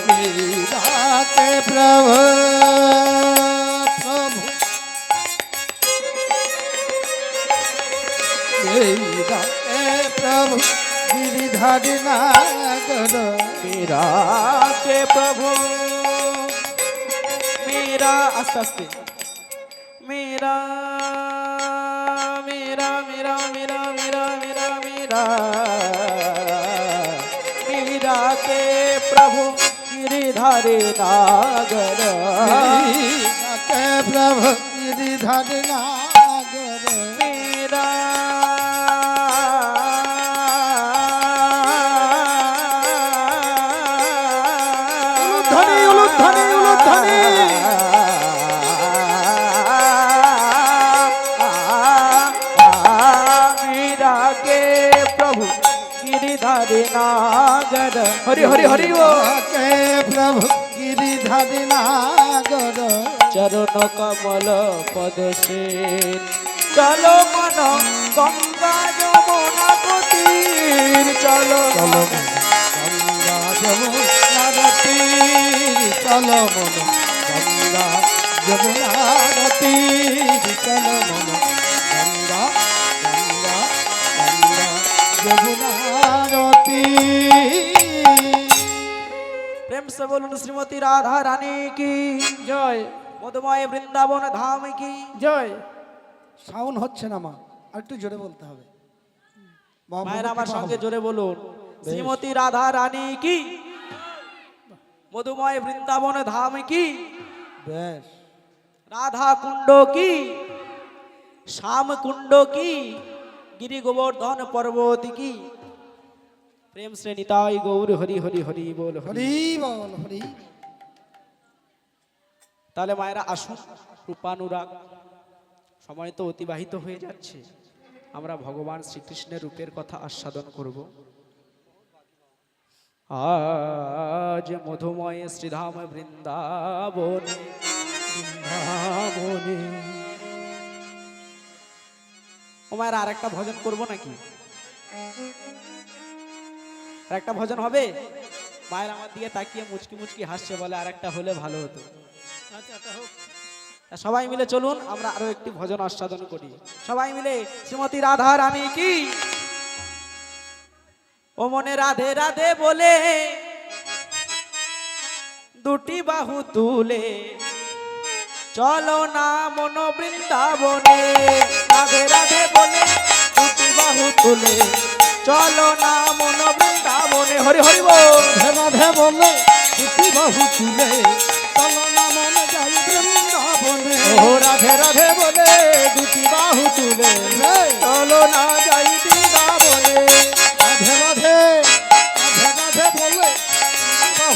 Speaker 2: मीराके प्रभु प्रभु मीराके प्रभु गिरिधारी नागर
Speaker 1: মীরা কে প্রভু মীরা আস্তে আস্তে মীরা মীরা মীরা মীরা মীরা মীরা মীরা মীরা কে প্রভু গিরিধারী নাগর
Speaker 2: मीराके प्रभु गिरिधारी नागर
Speaker 1: মীরা
Speaker 2: উলুধ্বনি উলুধ্বনি উলুধ্বনি
Speaker 1: মীরা কে প্রভু গিরিধারী নাগর হরি হরি হরি ও
Speaker 2: मीराके प्रभु गिरिधारी नागर
Speaker 1: চরণ কমল পদসে চলো মন গঙ্গা যমুনা তীর চলো
Speaker 2: চলো গঙ্গা যমুনা তীর চলো মন গঙ্গা যমুনা তীর চলো মন গঙ্গা গঙ্গা গঙ্গা যমুনা তীর
Speaker 1: প্রেম সে বলুন শ্রীমতী রাধা রানী কি জয়, মধুময় বৃন্দাবন ধাম কি জয়।
Speaker 2: সাউন্ড হচ্ছে না মা, আর একটু জোরে বলতে হবে।
Speaker 1: মায়ের আমার সঙ্গে জোরে বলুন, শ্রীমতী রাধা রানী কি, মধুময় বৃন্দাবন ধাম কি,
Speaker 2: বেশ
Speaker 1: রাধা কুণ্ড কি, শ্যাম কুণ্ড কি, গিরি গোবর্ধন পর্বত কি। প্রেম শ্রেণীতাই গৌর হরি হরি হরি বল হরি।
Speaker 2: হরি বল হরি।
Speaker 1: তাহলে মায়েরা আসুন, রূপানুরাগ সময় তো অতিবাহিত হয়ে যাচ্ছে, আমরা ভগবান শ্রীকৃষ্ণের রূপের কথা আস্বাদন করব। আজ মধুময় শ্রীধাম বৃন্দাবনে বৃন্দাবনে। ও মায়ের আর একটা ভজন করবো নাকি? আর একটা ভজন হবে? মায়ের আমার দিকে তাকিয়ে মুচকি মুচকি হাসছে, বলে আর একটা হলে ভালো হতো। তা সবাই মিলে চলুন আমরা আরো একটি ভজন আস্বাদন করি। সবাই মিলে শ্রীমতী রাধা রানী কি। ও মনে রাধে রাধে বলে দুটি বাহু তুলে চলো না মন বৃন্দাবনে। রাধে রাধে বলে দুটি বাহু তুলে চলো না মন বৃন্দাবনে। হরি হরি বল।
Speaker 2: রাধে বলে দুটি বাহু তুলে চলো না মন যাই বৃন্দাবনে।
Speaker 1: ও রাধে রাধে বলে দুটি বাহু তুলে চলো না যাই বৃন্দাবনে।
Speaker 2: রাধে রাধে রাধে রাধে বলে দুটি বাহু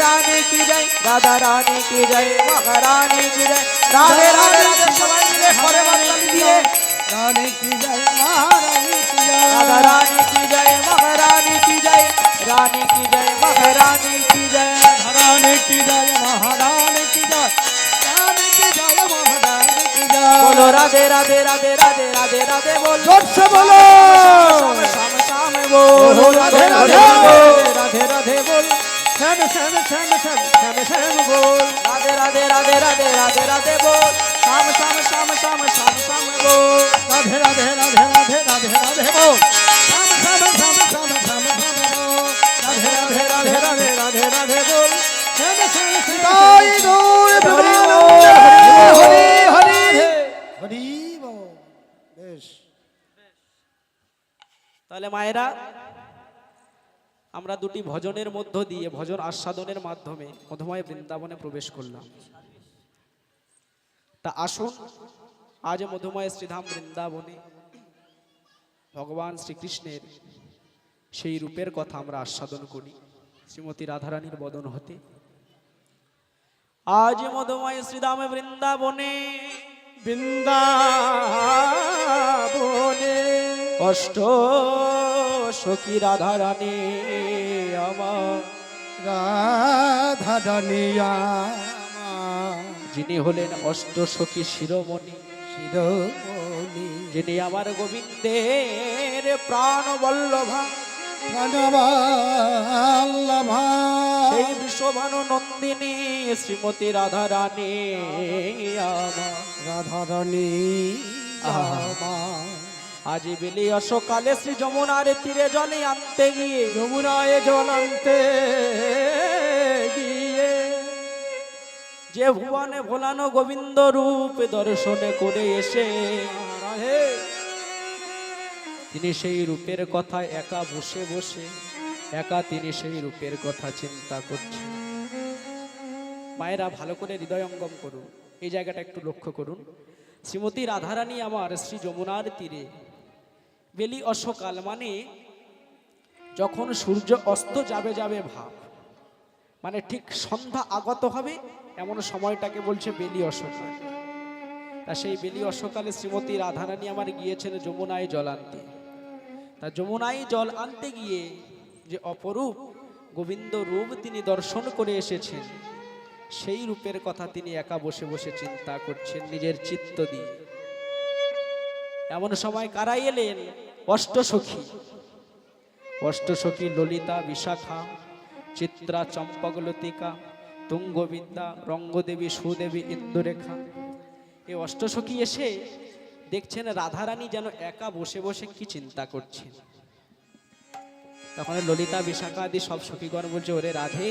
Speaker 1: महारानी की जय राधा रानी की जय महारानी की जय राधे राधे राधे सबाई मिले करे बाताली दिए
Speaker 2: रानी की जय महारानी की जय
Speaker 1: राधा रानी की जय महारानी की जय रानी की जय महारानी की जय
Speaker 2: रानी की जय महारानी की जय रानी की जय महारानी की जय
Speaker 1: बोलो राधे राधे राधे राधे राधे राधे बोल
Speaker 2: जोर से बोलो
Speaker 1: शाम शाम शाम बोलो राधे राधे राधे राधे बोल
Speaker 2: श्याम श्याम श्याम श्याम श्याम श्याम बोल
Speaker 1: राधे राधे राधे राधे राधे राधे बोल शाम शाम शाम शाम शाम शाम बोल
Speaker 2: राधे राधे राधे राधे राधे राधे बोल श्याम श्याम श्याम श्याम श्याम श्याम बोल राधे राधे राधे राधे राधे राधे बोल श्याम श्याम सीताई दूर हरि हरि हरि हरि बोल বেশ
Speaker 1: তাহলে মায়েরা আমরা দুটি ভজনের মধ্য দিয়ে ভজন আস্বাদনের মাধ্যমে মধুময় বৃন্দাবনে প্রবেশ করলাম। তা আসুন আজ মধুময় শ্রীধাম বৃন্দাবনে ভগবান শ্রীকৃষ্ণের সেই রূপের কথা আমরা আস্বাদন করি শ্রীমতী রাধারানীর বদন হতে। আজ মধুময় শ্রীধাম বৃন্দাবনে
Speaker 2: বৃন্দাবনে
Speaker 1: অষ্ট সখী রাধারানী আমার
Speaker 2: রাধা রানিয়া
Speaker 1: যিনি হলেন অষ্ট সখী শিরোমণি
Speaker 2: শিরোমণি
Speaker 1: যিনি আমার গোবিন্দের প্রাণ বল্লভা
Speaker 2: প্রাণবল্লভা
Speaker 1: সেই বিশ্বভানু নন্দিনী শ্রীমতী রাধারানী আমার
Speaker 2: রাধা রানী
Speaker 1: আজ বেলি অসকালে শ্রী যমুনার তীরে জলে আনতে গিয়ে
Speaker 2: যমুনায় জল আনতে গিয়ে
Speaker 1: যে ভুবনে ভোলানো গোবিন্দ রূপ দর্শনে করে এসে তিনি সেই রূপের কথা একা বসে বসে একা তিনি সেই রূপের কথা চিন্তা করছেন। মায়েরা ভালো করে হৃদয়ঙ্গম করুন, এই জায়গাটা একটু লক্ষ্য করুন। শ্রীমতী রাধারানী আমার শ্রী যমুনার তীরে বেলি অসকাল মানে যখন সূর্য অস্ত যাবে যাবে ভাব, মানে ঠিক সন্ধ্যা আগত হবে এমন সময়টাকে বলছে বেলি অসকাল। তা সেই বেলি অসকালে শ্রীমতী রাধারানী আমার গিয়েছেন যমুনায় জল আনতে। তা যমুনায় জল আনতে গিয়ে যে অপরূপ গোবিন্দ রূপ তিনি দর্শন করে এসেছেন সেই রূপের কথা তিনি একা বসে বসে চিন্তা করছেন নিজের চিত্ত দিয়ে। এমন সময় কারা এলেন? অষ্টসখী। অষ্টসখী ললিতা, বিশাখা, চিত্রা, চম্পকলতিকা, তুঙ্গবিদ্যা, রঙ্গদেবী, সুদেবী, ইন্দুরেখা। এই অষ্টসখী এসে দেখছেন রাধারানী যেন একা বসে বসে কি চিন্তা করছেন। তখন ললিতা, বিশাখা আদি সব সখীগণ বলছে, ওরে রাধে,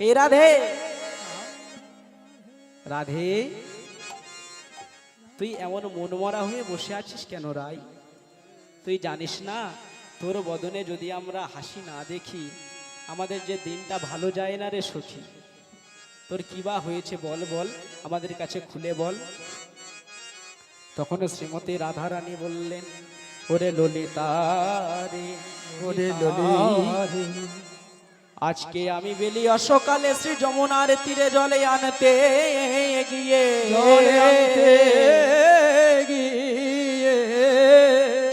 Speaker 1: এই রাধে, রাধে তুই এমন মনমরা হয়ে বসে আছিস কেন রাই? তুই জানিস না তোর বদনে যদি আমরা হাসি না দেখি আমাদের যে দিনটা ভালো যায় না রে সখী। তোর কি বা হয়েছে বল বল, আমাদের কাছে খুলে বল। তখন শ্রীমতী রাধারানী বললেন, ওরে ললিতা রে,
Speaker 2: ওরে ললিতা,
Speaker 1: আজকে আমি বেলি অসকালে শ্রী যমুনার তীরে জলে আনতে গিয়ে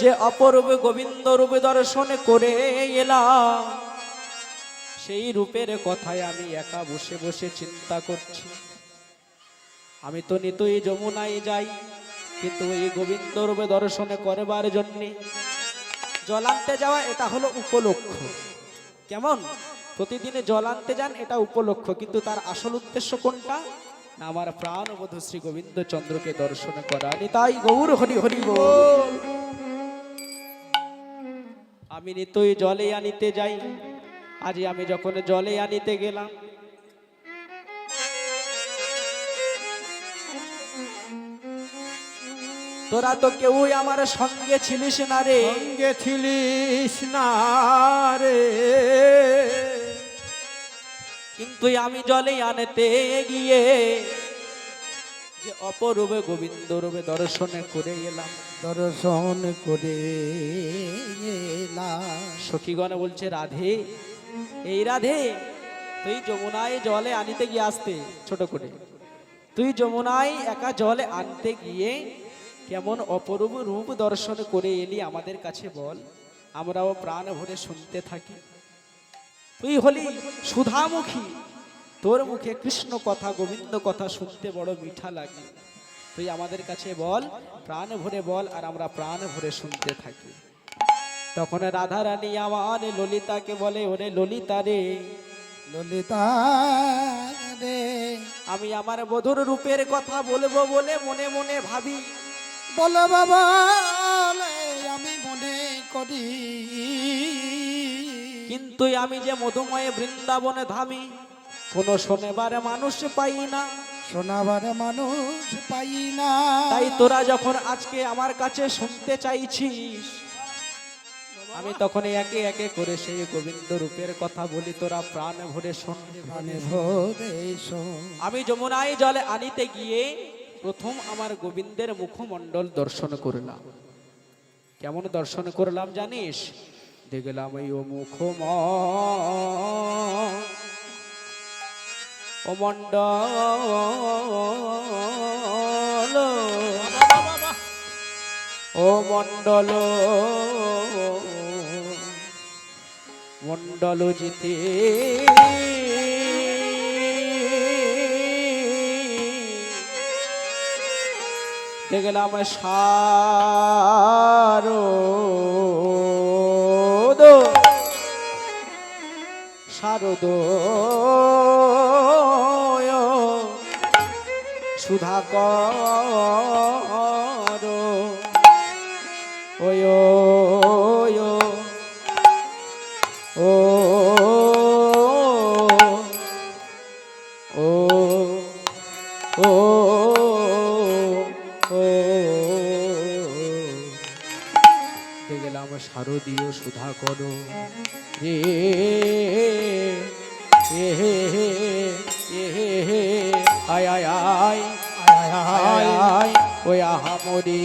Speaker 1: যে অপরূপ গোবিন্দ রূপ দর্শন করে এলাম সেই রূপের কথায় আমি একা বসে বসে চিন্তা করছি। আমি তো নিতই যমুনায় যাই, কিন্তু এই গোবিন্দ রূপে দর্শনে করবার জন্যে জল আনতে যাওয়া এটা হলো উপলক্ষ। কেমন? প্রতিদিনে জল আনতে যান এটা উপলক্ষ, কিন্তু তার আসল উদ্দেশ্য কোনটা? না আমার প্রাণবধূ শ্রী গোবিন্দ চন্দ্রকে দর্শন করা। নিতাই গৌর হরি হরি বল। আমি নিতই জলে আনিতে যাই। আজ আমি যখন জলে আনিতে গেলাম তোরা তো কেউই আমার সঙ্গে ছিলিস না রে,
Speaker 2: সঙ্গে ছিলিস না রে,
Speaker 1: কিন্তু আমি জলে আনতে গিয়ে যে অপরূপে গোবিন্দ রূপে দর্শনে করে এলাম।
Speaker 2: দর্শন করে এলাম।
Speaker 1: সখীগণ বলছে, রাধে, এই রাধে তুই যমুনায় জলে আনিতে গিয়ে আসতে ছোট করে, তুই যমুনায় একা জলে আনতে গিয়ে কেমন অপরূপ রূপ দর্শন করে এলি আমাদের কাছে বল, আমরাও প্রাণ ভরে শুনতে থাকি। তুই হলি সুধামুখী, তোর মুখে কৃষ্ণ কথা গোবিন্দ কথা শুনতে বড় মিঠা লাগে। তুই আমাদের কাছে বল, প্রাণ ভরে বল, আর আমরা প্রাণ ভরে শুনতে থাকি। তখন রাধা রানী আমার ললিতাকে বলে, ওরে ললিতা রে,
Speaker 2: ললিতা রে,
Speaker 1: আমি আমার বধুর রূপের কথা বলবো বলে মনে মনে ভাবি,
Speaker 2: বলো বাবা আমি মনে করি,
Speaker 1: কিন্তু আমি যে মধুময় বৃন্দাবনে ধামি, কোনো শোনেবার মানুষ পাই না।
Speaker 2: শোনাবার মানুষ পাই না।
Speaker 1: তাই তোরা যখন আজকে আমার কাছে শুনতে চাইছিস, আমি তখন একে একে করে সেই গোবিন্দ রূপের কথা বলি, তোরা প্রাণ ভরে শোন।
Speaker 2: প্রাণে ভরে শোন।
Speaker 1: আমি যমুনায় জলে আনিতে গিয়ে প্রথম আমার গোবিন্দের মুখমণ্ডল দর্শন করলাম। কেমন দর্শন করলাম জানিস? দেখলাম এই ও ও মণ্ডল, ও মণ্ডল, মণ্ডল জিতে দেখলাম শারদ, শারদ সুধাকর, ওয় ও ও ও দেখলাম শারদীয় সুধাকর রে, আয় আয় আয় আয় আয় আয় ওই আহামরি